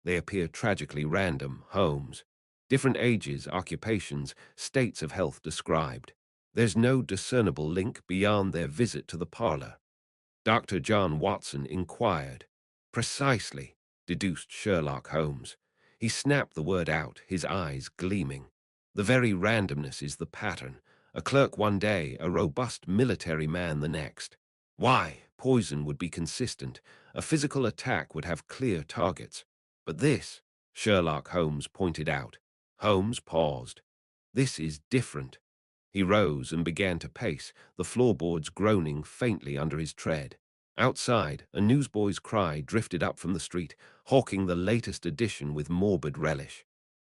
They appear tragically random, Holmes. Different ages, occupations, states of health described. There's no discernible link beyond their visit to the parlor. Dr. John Watson inquired. Precisely, deduced Sherlock Holmes. He snapped the word out, his eyes gleaming. The very randomness is the pattern. A clerk one day, a robust military man the next. Why, poison would be consistent. A physical attack would have clear targets. But this, Sherlock Holmes pointed out. Holmes paused. This is different. He rose and began to pace, the floorboards groaning faintly under his tread. Outside, a newsboy's cry drifted up from the street, hawking the latest edition with morbid relish.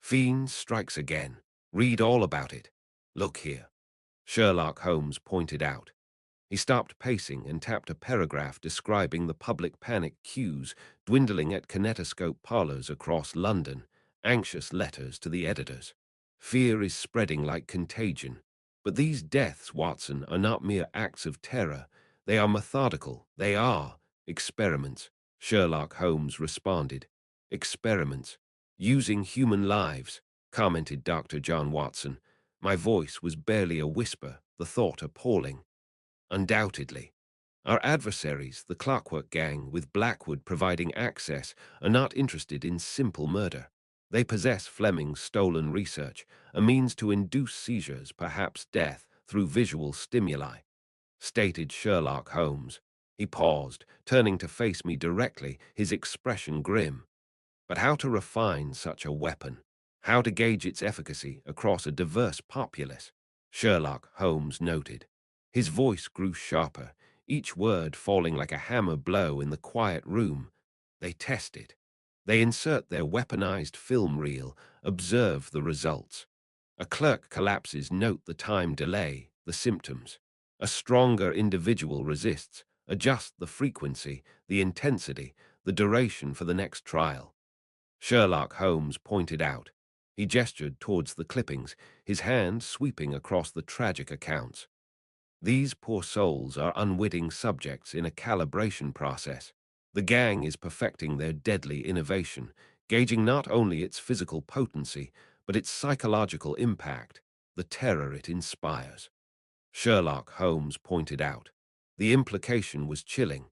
Fiend strikes again. Read all about it. Look here. Sherlock Holmes pointed out. He stopped pacing and tapped a paragraph describing the public panic queues dwindling at kinetoscope parlours across London, anxious letters to the editors. Fear is spreading like contagion. But these deaths, Watson, are not mere acts of terror. They are methodical. They are experiments. Sherlock Holmes responded. Experiments. Using human lives, commented Dr. John Watson. My voice was barely a whisper, the thought appalling. Undoubtedly. Our adversaries, the Clockwork Gang, with Blackwood providing access, are not interested in simple murder. They possess Fleming's stolen research, a means to induce seizures, perhaps death, through visual stimuli, stated Sherlock Holmes. He paused, turning to face me directly, his expression grim. But how to refine such a weapon? How to gauge its efficacy across a diverse populace? Sherlock Holmes noted. His voice grew sharper, each word falling like a hammer blow in the quiet room. They test it. They insert their weaponized film reel, observe the results. A clerk collapses, note the time delay, the symptoms. A stronger individual resists, adjust the frequency, the intensity, the duration for the next trial. Sherlock Holmes pointed out. He gestured towards the clippings, his hand sweeping across the tragic accounts. These poor souls are unwitting subjects in a calibration process. The gang is perfecting their deadly innovation, gauging not only its physical potency, but its psychological impact, the terror it inspires. Sherlock Holmes pointed out. The implication was chilling.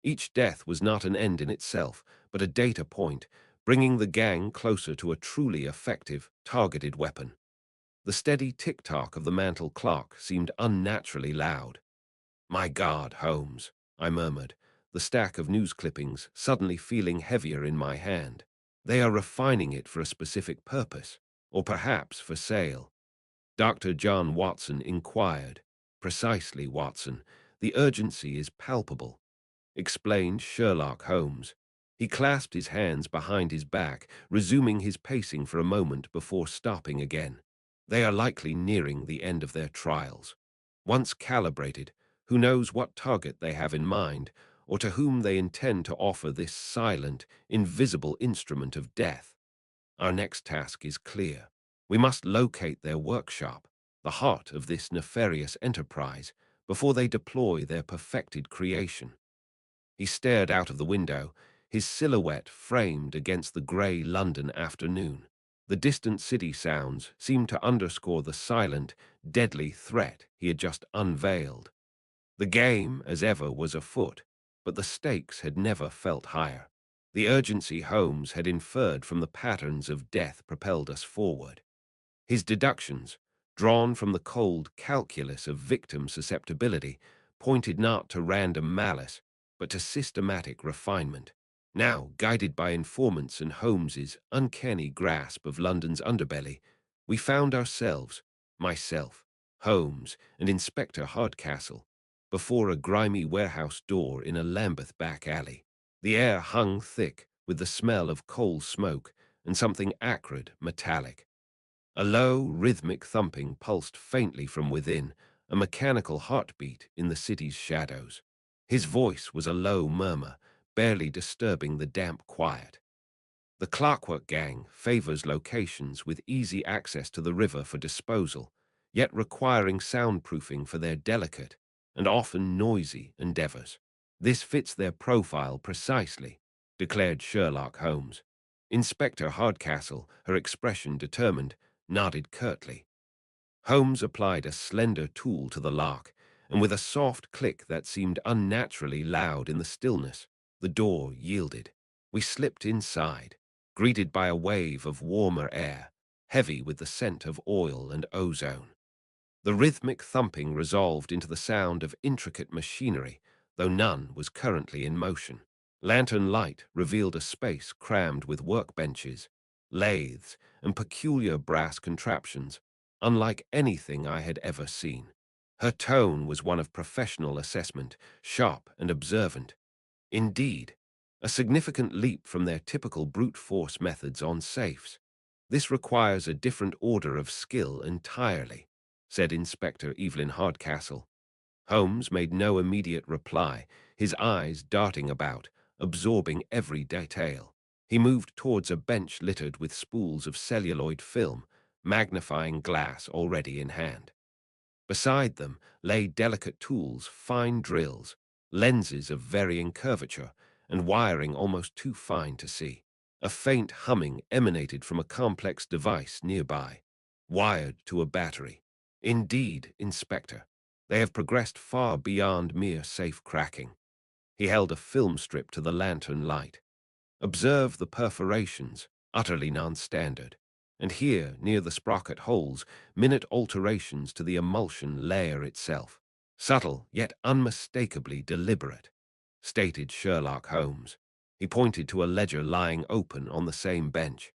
Each death was not an end in itself, but a data point, bringing the gang closer to a truly effective, targeted weapon. The steady tick-tock of the mantel clock seemed unnaturally loud. My God, Holmes, I murmured, the stack of news clippings suddenly feeling heavier in my hand. They are refining it for a specific purpose, or perhaps for sale. Dr. John Watson inquired. Precisely, Watson. The urgency is palpable, explained Sherlock Holmes. He clasped his hands behind his back, resuming his pacing for a moment before stopping again. They are likely nearing the end of their trials. Once calibrated, who knows what target they have in mind, or to whom they intend to offer this silent, invisible instrument of death. Our next task is clear. We must locate their workshop, the heart of this nefarious enterprise, before they deploy their perfected creation. He stared out of the window, his silhouette framed against the grey London afternoon. The distant city sounds seemed to underscore the silent, deadly threat he had just unveiled. The game, as ever, was afoot, but the stakes had never felt higher. The urgency Holmes had inferred from the patterns of death propelled us forward. His deductions, drawn from the cold calculus of victim susceptibility, pointed not to random malice, but to systematic refinement. Now, guided by informants and Holmes's uncanny grasp of London's underbelly, we found ourselves, myself, Holmes, and Inspector Hardcastle, before a grimy warehouse door in a Lambeth back alley. The air hung thick with the smell of coal smoke and something acrid, metallic. A low, rhythmic thumping pulsed faintly from within, a mechanical heartbeat in the city's shadows. His voice was a low murmur, barely disturbing the damp quiet. The Clockwork Gang favors locations with easy access to the river for disposal, yet requiring soundproofing for their delicate and often noisy endeavors. This fits their profile precisely, declared Sherlock Holmes. Inspector Hardcastle, her expression determined, nodded curtly. Holmes applied a slender tool to the lock, and with a soft click that seemed unnaturally loud in the stillness, the door yielded. We slipped inside, greeted by a wave of warmer air, heavy with the scent of oil and ozone. The rhythmic thumping resolved into the sound of intricate machinery, though none was currently in motion. Lantern light revealed a space crammed with workbenches, lathes, and peculiar brass contraptions, unlike anything I had ever seen. Her tone was one of professional assessment, sharp and observant. Indeed, a significant leap from their typical brute force methods on safes. This requires a different order of skill entirely, said Inspector Evelyn Hardcastle. Holmes made no immediate reply, his eyes darting about, absorbing every detail. He moved towards a bench littered with spools of celluloid film, magnifying glass already in hand. Beside them lay delicate tools, fine drills, lenses of varying curvature, and wiring almost too fine to see. A faint humming emanated from a complex device nearby, wired to a battery. Indeed, Inspector, they have progressed far beyond mere safe cracking. He held a film strip to the lantern light. Observe the perforations, utterly non-standard. And here, near the sprocket holes, minute alterations to the emulsion layer itself. Subtle, yet unmistakably deliberate, stated Sherlock Holmes. He pointed to a ledger lying open on the same bench.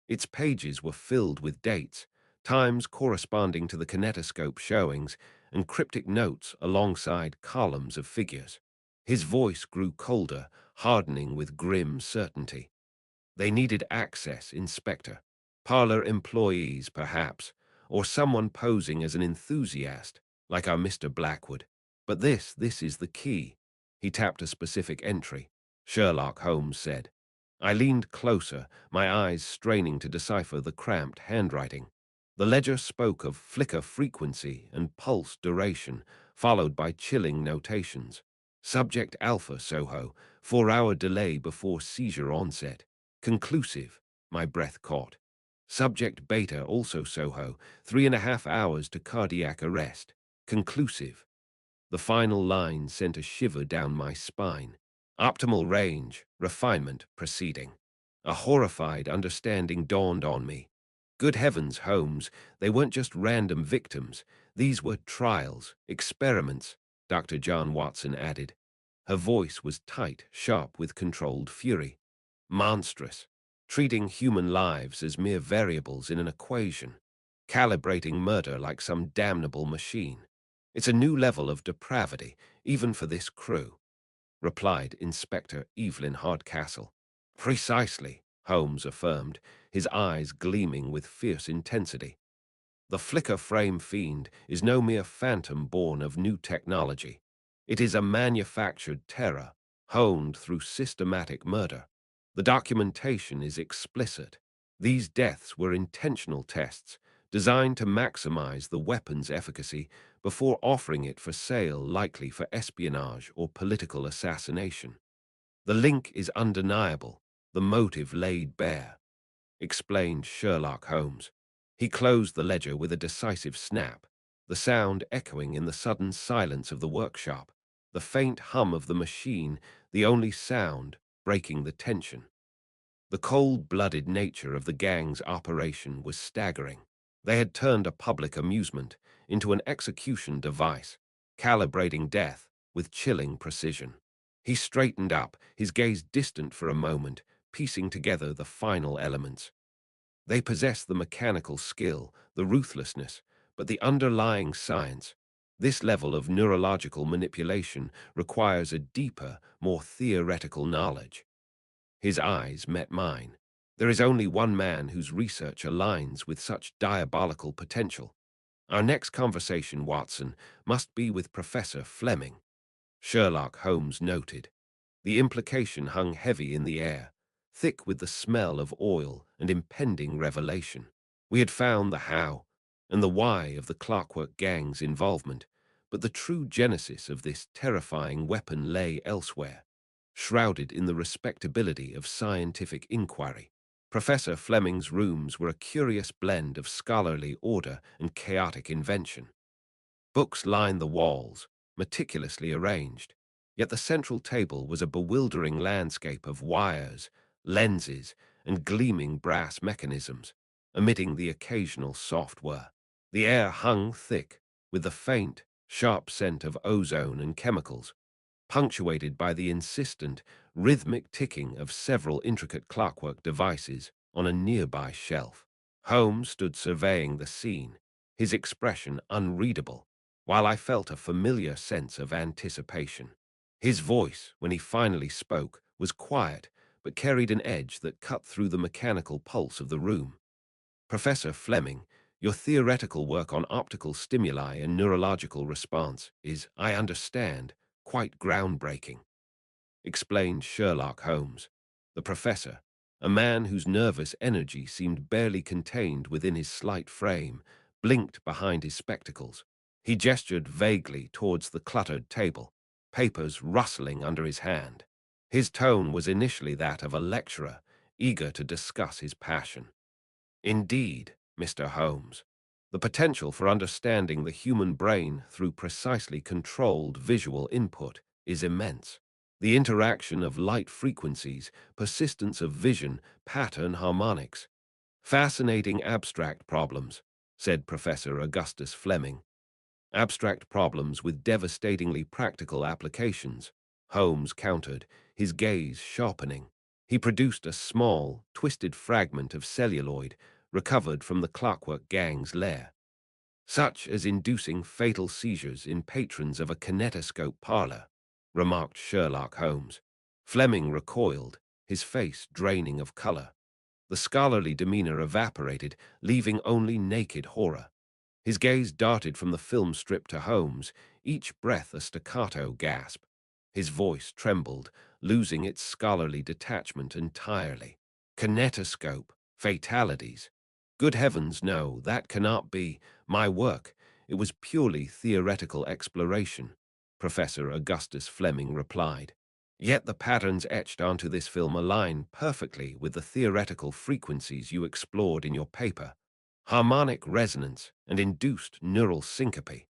Its pages were filled with dates, times corresponding to the kinetoscope showings, and cryptic notes alongside columns of figures. His voice grew colder, hardening with grim certainty. They needed access, Inspector. Parlour employees, perhaps, or someone posing as an enthusiast, like our Mr. Blackwood. But this is the key. He tapped a specific entry. Sherlock Holmes said. I leaned closer, my eyes straining to decipher the cramped handwriting. The ledger spoke of flicker frequency and pulse duration, followed by chilling notations. Subject Alpha Soho, 4-hour delay before seizure onset. Conclusive, my breath caught. Subject Beta also Soho, 3.5 hours to cardiac arrest. Conclusive. The final line sent a shiver down my spine. Optimal range, refinement proceeding. A horrified understanding dawned on me. Good heavens, Holmes, they weren't just random victims. These were trials, experiments, Dr. John Watson added. Her voice was tight, sharp with controlled fury. Monstrous, treating human lives as mere variables in an equation, calibrating murder like some damnable machine. It's a new level of depravity, even for this crew, replied Inspector Evelyn Hardcastle. Precisely, Holmes affirmed, his eyes gleaming with fierce intensity. The flicker frame fiend is no mere phantom born of new technology. It is a manufactured terror, honed through systematic murder. The documentation is explicit. These deaths were intentional tests, designed to maximize the weapon's efficacy before offering it for sale, likely for espionage or political assassination. The link is undeniable, the motive laid bare, explained Sherlock Holmes. He closed the ledger with a decisive snap, the sound echoing in the sudden silence of the workshop, the faint hum of the machine, the only sound breaking the tension. The cold-blooded nature of the gang's operation was staggering. They had turned a public amusement into an execution device, calibrating death with chilling precision. He straightened up, his gaze distant for a moment, piecing together the final elements. They possess the mechanical skill, the ruthlessness, but the underlying science. This level of neurological manipulation requires a deeper, more theoretical knowledge. His eyes met mine. There is only one man whose research aligns with such diabolical potential. Our next conversation, Watson, must be with Professor Flemming, Sherlock Holmes noted. The implication hung heavy in the air, thick with the smell of oil and impending revelation. We had found the how and the why of the Clockwork Gang's involvement, but the true genesis of this terrifying weapon lay elsewhere, shrouded in the respectability of scientific inquiry. Professor Flemming's rooms were a curious blend of scholarly order and chaotic invention. Books lined the walls, meticulously arranged, yet the central table was a bewildering landscape of wires, lenses, and gleaming brass mechanisms, emitting the occasional soft whir. The air hung thick, with the faint, sharp scent of ozone and chemicals, punctuated by the insistent, rhythmic ticking of several intricate clockwork devices on a nearby shelf. Holmes stood surveying the scene, his expression unreadable, while I felt a familiar sense of anticipation. His voice, when he finally spoke, was quiet, but carried an edge that cut through the mechanical pulse of the room. Professor Flemming, your theoretical work on optical stimuli and neurological response is, I understand, quite groundbreaking, explained Sherlock Holmes. The professor, a man whose nervous energy seemed barely contained within his slight frame, blinked behind his spectacles. He gestured vaguely towards the cluttered table, papers rustling under his hand. His tone was initially that of a lecturer, eager to discuss his passion. Indeed, Mr. Holmes, the potential for understanding the human brain through precisely controlled visual input is immense. The interaction of light frequencies, persistence of vision, pattern harmonics. Fascinating abstract problems, said Professor Augustus Flemming. Abstract problems with devastatingly practical applications, Holmes countered, his gaze sharpening. He produced a small, twisted fragment of celluloid recovered from the Clockwork Gang's lair, such as inducing fatal seizures in patrons of a kinetoscope parlour, remarked Sherlock Holmes. Flemming recoiled, his face draining of colour. The scholarly demeanour evaporated, leaving only naked horror. His gaze darted from the film strip to Holmes, each breath a staccato gasp. His voice trembled, losing its scholarly detachment entirely. Kinetoscope, fatalities. Good heavens, no, that cannot be my work. It was purely theoretical exploration, Professor Augustus Flemming replied. Yet the patterns etched onto this film align perfectly with the theoretical frequencies you explored in your paper. Harmonic resonance and induced neural syncope,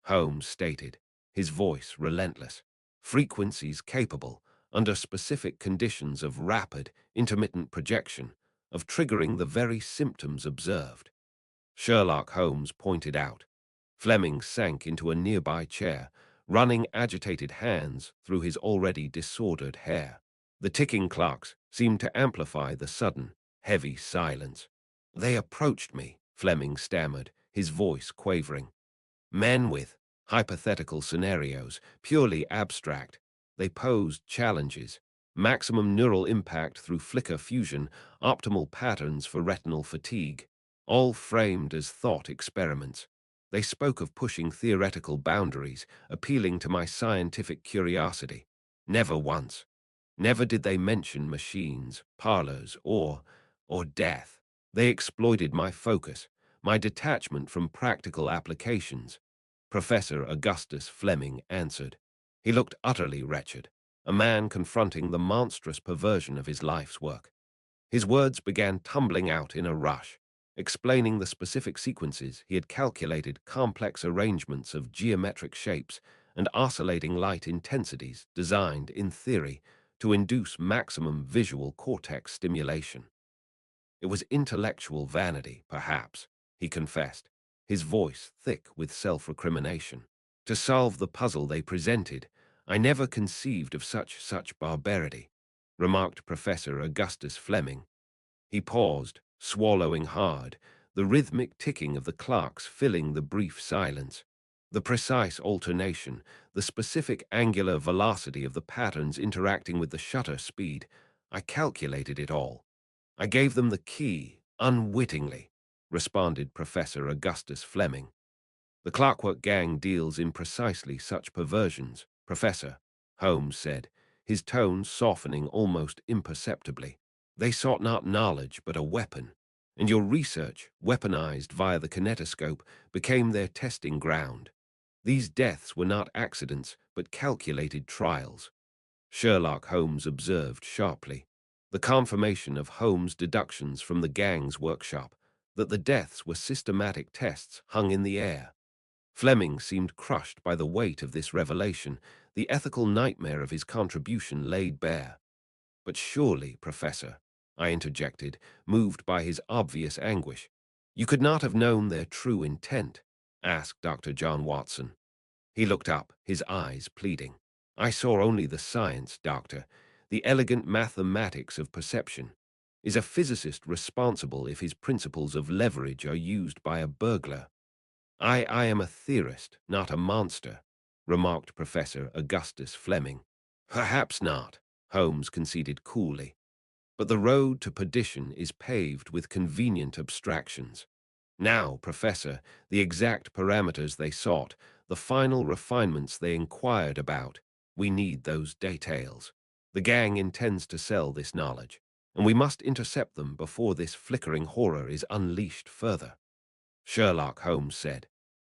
Holmes stated, his voice relentless. Frequencies capable, under specific conditions of rapid, intermittent projection, of triggering the very symptoms observed. Sherlock Holmes pointed out. Flemming sank into a nearby chair, running agitated hands through his already disordered hair. The ticking clocks seemed to amplify the sudden, heavy silence. They approached me, Flemming stammered, his voice quavering. Men with hypothetical scenarios, purely abstract. They posed challenges. Maximum neural impact through flicker fusion, optimal patterns for retinal fatigue, all framed as thought experiments. They spoke of pushing theoretical boundaries, appealing to my scientific curiosity. Never once. Never did they mention machines, parlours, or death. They exploited my focus, my detachment from practical applications. Professor Augustus Flemming answered. He looked utterly wretched, a man confronting the monstrous perversion of his life's work. His words began tumbling out in a rush, explaining the specific sequences he had calculated, complex arrangements of geometric shapes and oscillating light intensities designed, in theory, to induce maximum visual cortex stimulation. It was intellectual vanity, perhaps, he confessed, his voice thick with self-recrimination. To solve the puzzle they presented, I never conceived of such barbarity, remarked Professor Augustus Flemming. He paused, swallowing hard, the rhythmic ticking of the clocks filling the brief silence. The precise alternation, the specific angular velocity of the patterns interacting with the shutter speed, I calculated it all. I gave them the key, unwittingly, responded Professor Augustus Flemming. The Clockwork Gang deals in precisely such perversions, Professor, Holmes said, his tone softening almost imperceptibly. They sought not knowledge but a weapon, and your research, weaponized via the kinetoscope, became their testing ground. These deaths were not accidents but calculated trials, Sherlock Holmes observed sharply. The confirmation of Holmes' deductions from the gang's workshop, that the deaths were systematic tests, hung in the air. Flemming seemed crushed by the weight of this revelation, the ethical nightmare of his contribution laid bare. "But surely, Professor," I interjected, moved by his obvious anguish, "you could not have known their true intent?" asked Dr. John Watson. He looked up, his eyes pleading. "I saw only the science, Doctor, the elegant mathematics of perception. Is a physicist responsible if his principles of leverage are used by a burglar?" I am a theorist, not a monster," remarked Professor Augustus Flemming. "Perhaps not," Holmes conceded coolly, "but the road to perdition is paved with convenient abstractions. Now, Professor, the exact parameters they sought, the final refinements they inquired about, we need those details. The gang intends to sell this knowledge, and we must intercept them before this flickering horror is unleashed further," Sherlock Holmes said.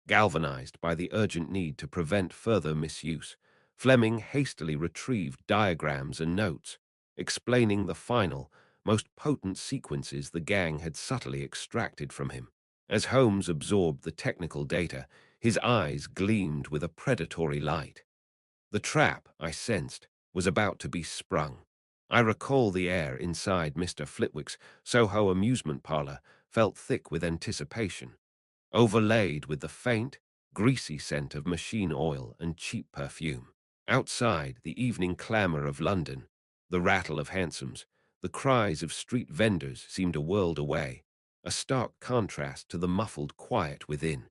Galvanized by the urgent need to prevent further misuse, Flemming hastily retrieved diagrams and notes, explaining the final, most potent sequences the gang had subtly extracted from him. As Holmes absorbed the technical data, his eyes gleamed with a predatory light. The trap, I sensed, was about to be sprung. I recall the air inside Mr. Flitwick's Soho amusement parlor felt thick with anticipation, overlaid with the faint, greasy scent of machine oil and cheap perfume. Outside, the evening clamor of London, the rattle of hansoms, the cries of street vendors seemed a world away, a stark contrast to the muffled quiet within.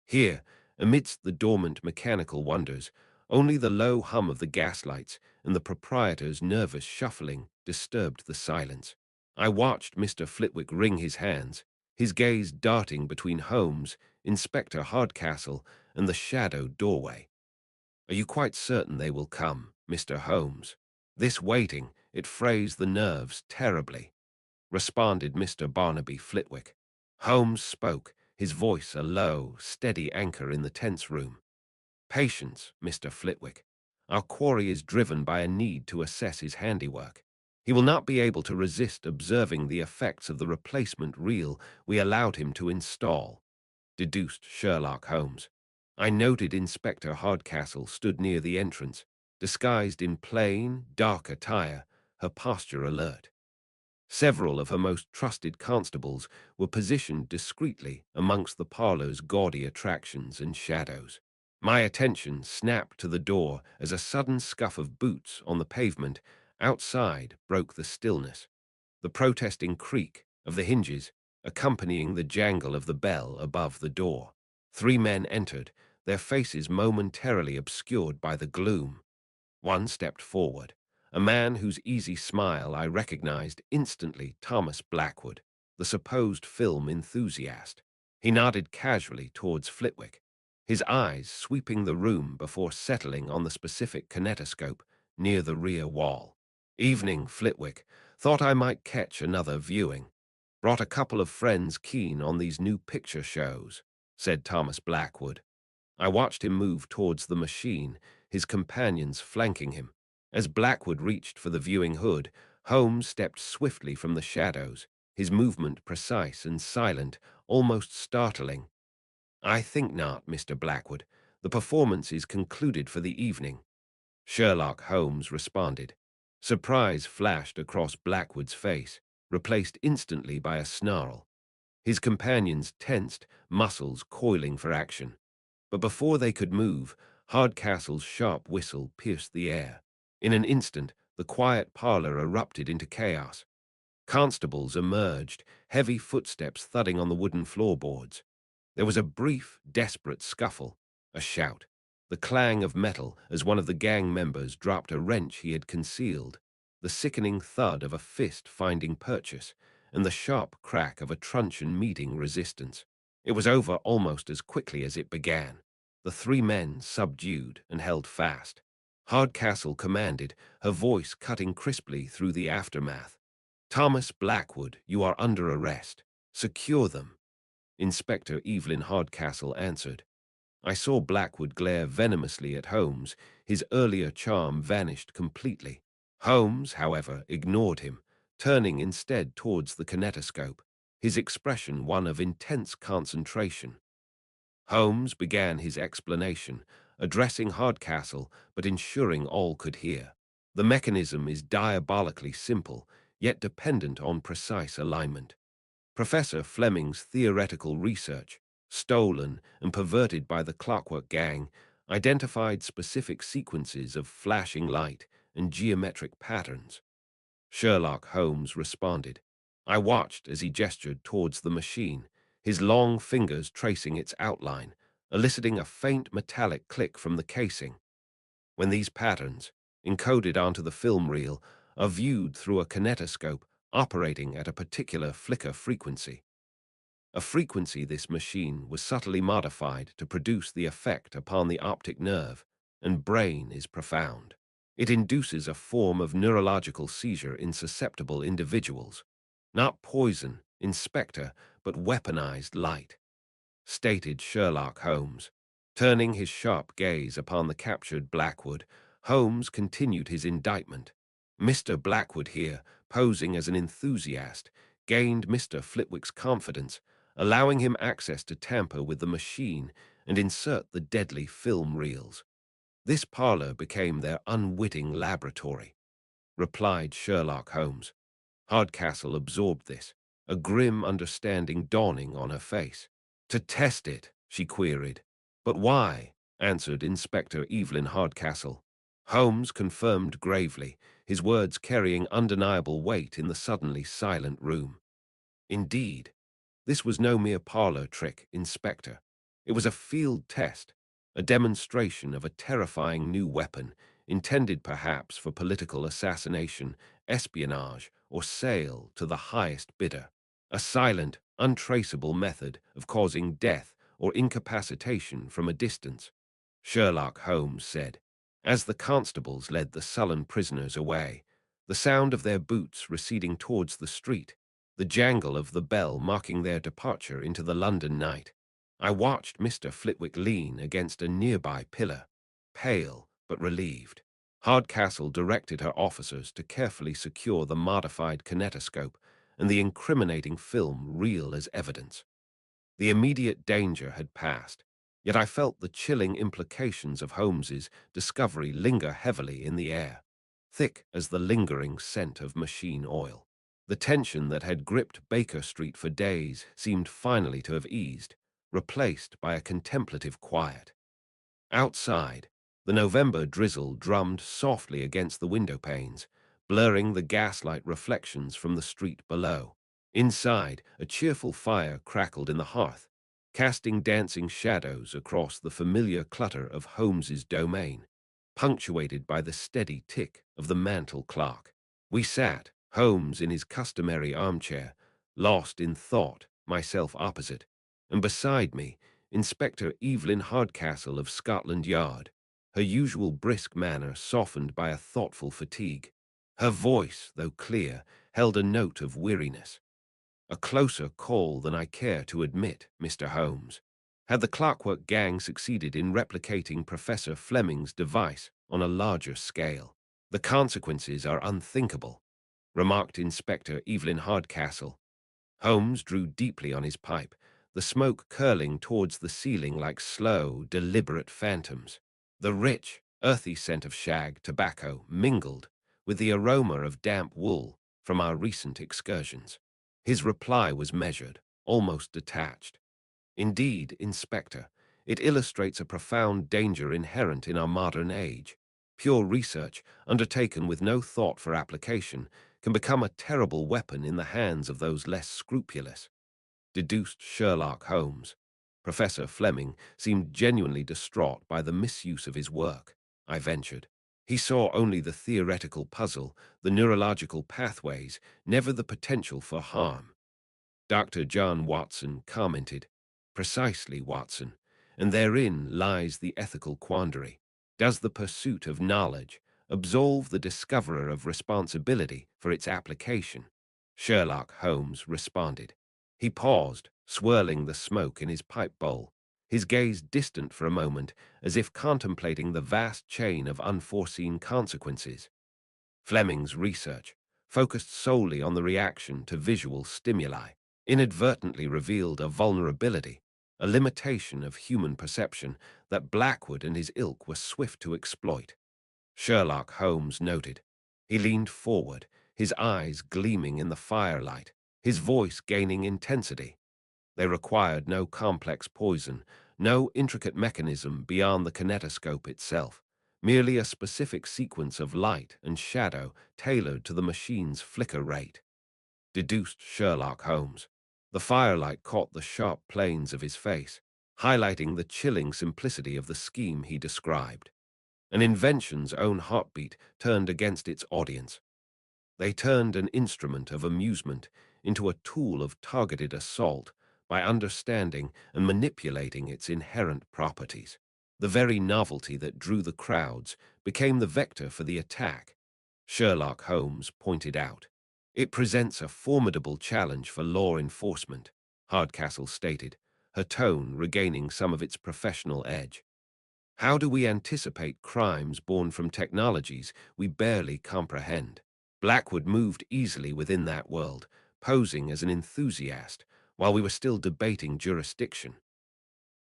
Here, amidst the dormant mechanical wonders, only the low hum of the gaslights and the proprietor's nervous shuffling disturbed the silence. I watched Mr. Flitwick wring his hands, his gaze darting between Holmes, Inspector Hardcastle, and the shadowed doorway. "Are you quite certain they will come, Mr. Holmes? This waiting, it frays the nerves terribly," responded Mr. Barnaby Flitwick. Holmes spoke, his voice a low, steady anchor in the tense room. "Patience, Mr. Flitwick. Our quarry is driven by a need to assess his handiwork. He will not be able to resist observing the effects of the replacement reel we allowed him to install," deduced Sherlock Holmes. I noted Inspector Hardcastle stood near the entrance, disguised in plain, dark attire, her posture alert. Several of her most trusted constables were positioned discreetly amongst the parlour's gaudy attractions and shadows. My attention snapped to the door as a sudden scuff of boots on the pavement outside broke the stillness, the protesting creak of the hinges accompanying the jangle of the bell above the door. 3 men entered, their faces momentarily obscured by the gloom. One stepped forward, a man whose easy smile I recognized instantly, Thomas Blackwood, the supposed film enthusiast. He nodded casually towards Flitwick, his eyes sweeping the room before settling on the specific kinetoscope near the rear wall. "Evening, Flitwick. Thought I might catch another viewing. Brought a couple of friends keen on these new picture shows," said Thomas Blackwood. I watched him move towards the machine, his companions flanking him. As Blackwood reached for the viewing hood, Holmes stepped swiftly from the shadows, his movement precise and silent, almost startling. "I think not, Mr. Blackwood. The performance is concluded for the evening," Sherlock Holmes responded. Surprise flashed across Blackwood's face, replaced instantly by a snarl. His companions tensed, muscles coiling for action. But before they could move, Hardcastle's sharp whistle pierced the air. In an instant, the quiet parlor erupted into chaos. Constables emerged, heavy footsteps thudding on the wooden floorboards. There was a brief, desperate scuffle, a shout, the clang of metal as one of the gang members dropped a wrench he had concealed, the sickening thud of a fist finding purchase, and the sharp crack of a truncheon meeting resistance. It was over almost as quickly as it began. The 3 men subdued and held fast. Hardcastle commanded, her voice cutting crisply through the aftermath. "Thomas Blackwood, you are under arrest. Secure them." Inspector Evelyn Hardcastle answered. I saw Blackwood glare venomously at Holmes, his earlier charm vanished completely. Holmes, however, ignored him, turning instead towards the kinetoscope, his expression one of intense concentration. Holmes began his explanation, addressing Hardcastle but ensuring all could hear. The mechanism is diabolically simple, yet dependent on precise alignment. Professor Flemming's theoretical research, stolen and perverted by the Clockwork Gang, identified specific sequences of flashing light and geometric patterns. Sherlock Holmes responded. I watched as he gestured towards the machine, his long fingers tracing its outline, eliciting a faint metallic click from the casing. When these patterns, encoded onto the film reel, are viewed through a kinetoscope operating at a particular flicker frequency, a frequency this machine was subtly modified to produce the effect upon the optic nerve and brain is profound. It induces a form of neurological seizure in susceptible individuals. Not poison, Inspector, but weaponized light, stated Sherlock Holmes. Turning his sharp gaze upon the captured Blackwood, Holmes continued his indictment. Mr. Blackwood here, posing as an enthusiast, gained Mr. Flitwick's confidence, allowing him access to tamper with the machine and insert the deadly film reels. This parlour became their unwitting laboratory, replied Sherlock Holmes. Hardcastle absorbed this, a grim understanding dawning on her face. To test it, she queried. But why? Answered Inspector Evelyn Hardcastle. Holmes confirmed gravely, his words carrying undeniable weight in the suddenly silent room. Indeed, this was no mere parlour trick, Inspector. It was a field test, a demonstration of a terrifying new weapon, intended perhaps for political assassination, espionage, or sale to the highest bidder. A silent, untraceable method of causing death or incapacitation from a distance, Sherlock Holmes said, as the constables led the sullen prisoners away, the sound of their boots receding towards the street, the jangle of the bell marking their departure into the London night. I watched Mr. Flitwick lean against a nearby pillar, pale but relieved. Hardcastle directed her officers to carefully secure the modified kinetoscope and the incriminating film reel as evidence. The immediate danger had passed, yet I felt the chilling implications of Holmes's discovery linger heavily in the air, thick as the lingering scent of machine oil. The tension that had gripped Baker Street for days seemed finally to have eased, replaced by a contemplative quiet. Outside, the November drizzle drummed softly against the window panes, blurring the gaslight reflections from the street below. Inside, a cheerful fire crackled in the hearth, casting dancing shadows across the familiar clutter of Holmes's domain, punctuated by the steady tick of the mantel clock. We sat, Holmes in his customary armchair, lost in thought, myself opposite, and beside me, Inspector Evelyn Hardcastle of Scotland Yard, her usual brisk manner softened by a thoughtful fatigue. Her voice, though clear, held a note of weariness. A closer call than I care to admit, Mr. Holmes. Had the Clockwork Gang succeeded in replicating Professor Flemming's device on a larger scale, the consequences are unthinkable, remarked Inspector Evelyn Hardcastle. Holmes drew deeply on his pipe, the smoke curling towards the ceiling like slow, deliberate phantoms. The rich, earthy scent of shag tobacco mingled with the aroma of damp wool from our recent excursions. His reply was measured, almost detached. Indeed, Inspector, it illustrates a profound danger inherent in our modern age. Pure research, undertaken with no thought for application, can become a terrible weapon in the hands of those less scrupulous, deduced Sherlock Holmes. Professor Flemming seemed genuinely distraught by the misuse of his work, I ventured. He saw only the theoretical puzzle, the neurological pathways, never the potential for harm. Dr. John Watson commented, precisely, Watson, and therein lies the ethical quandary. Does the pursuit of knowledge absolve the discoverer of responsibility for its application? Sherlock Holmes responded. He paused, swirling the smoke in his pipe bowl, his gaze distant for a moment, as if contemplating the vast chain of unforeseen consequences. Fleming's research, focused solely on the reaction to visual stimuli, inadvertently revealed a vulnerability, a limitation of human perception that Blackwood and his ilk were swift to exploit. Sherlock Holmes noted. He leaned forward, his eyes gleaming in the firelight, his voice gaining intensity. They required no complex poison, no intricate mechanism beyond the kinetoscope itself, merely a specific sequence of light and shadow tailored to the machine's flicker rate. Deduced Sherlock Holmes. The firelight caught the sharp planes of his face, highlighting the chilling simplicity of the scheme he described. An invention's own heartbeat turned against its audience. They turned an instrument of amusement into a tool of targeted assault by understanding and manipulating its inherent properties. The very novelty that drew the crowds became the vector for the attack, Sherlock Holmes pointed out. It presents a formidable challenge for law enforcement, Hardcastle stated, her tone regaining some of its professional edge. How do we anticipate crimes born from technologies we barely comprehend? Blackwood moved easily within that world, posing as an enthusiast, while we were still debating jurisdiction.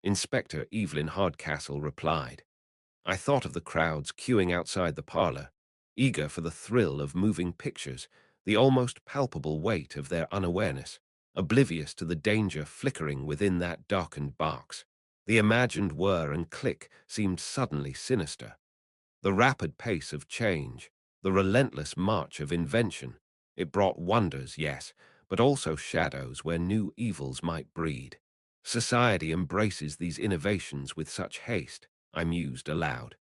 Inspector Evelyn Hardcastle replied. I thought of the crowds queuing outside the parlour, eager for the thrill of moving pictures, the almost palpable weight of their unawareness, oblivious to the danger flickering within that darkened box. The imagined whir and click seemed suddenly sinister. The rapid pace of change, the relentless march of invention, it brought wonders, yes, but also shadows where new evils might breed. Society embraces these innovations with such haste, I mused aloud.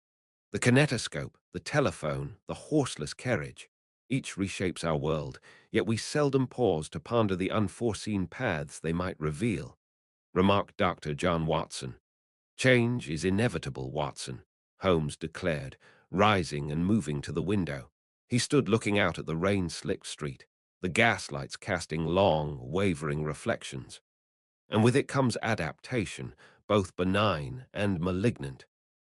The kinetoscope, the telephone, the horseless carriage, each reshapes our world, yet we seldom pause to ponder the unforeseen paths they might reveal, remarked Dr. John Watson. Change is inevitable, Watson, Holmes declared, rising and moving to the window. He stood looking out at the rain-slicked street, the gaslights casting long, wavering reflections. And with it comes adaptation, both benign and malignant.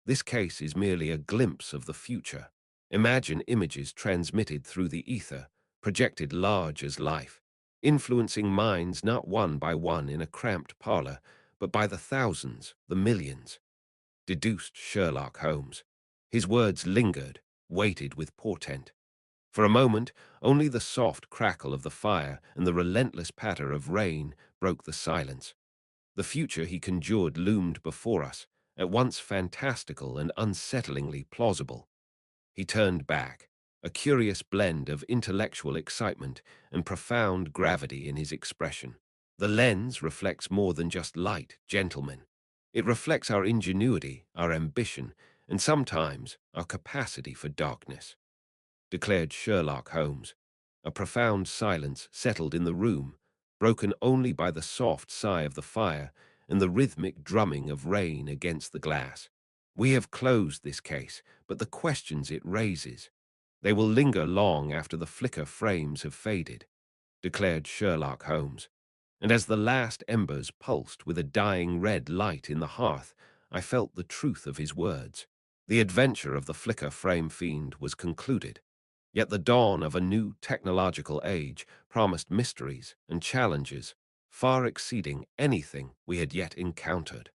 This case is merely a glimpse of the future. Imagine images transmitted through the ether, projected large as life, influencing minds not one by one in a cramped parlor, but by the thousands, the millions. Deduced Sherlock Holmes. His words lingered, weighted with portent. For a moment, only the soft crackle of the fire and the relentless patter of rain broke the silence. The future he conjured loomed before us, at once fantastical and unsettlingly plausible. He turned back, a curious blend of intellectual excitement and profound gravity in his expression. The lens reflects more than just light, gentlemen. It reflects our ingenuity, our ambition, and sometimes our capacity for darkness, declared Sherlock Holmes. A profound silence settled in the room, broken only by the soft sigh of the fire and the rhythmic drumming of rain against the glass. We have closed this case, but the questions it raises, they will linger long after the flicker frames have faded, declared Sherlock Holmes. And as the last embers pulsed with a dying red light in the hearth, I felt the truth of his words. The adventure of the flicker frame fiend was concluded. Yet the dawn of a new technological age promised mysteries and challenges far exceeding anything we had yet encountered.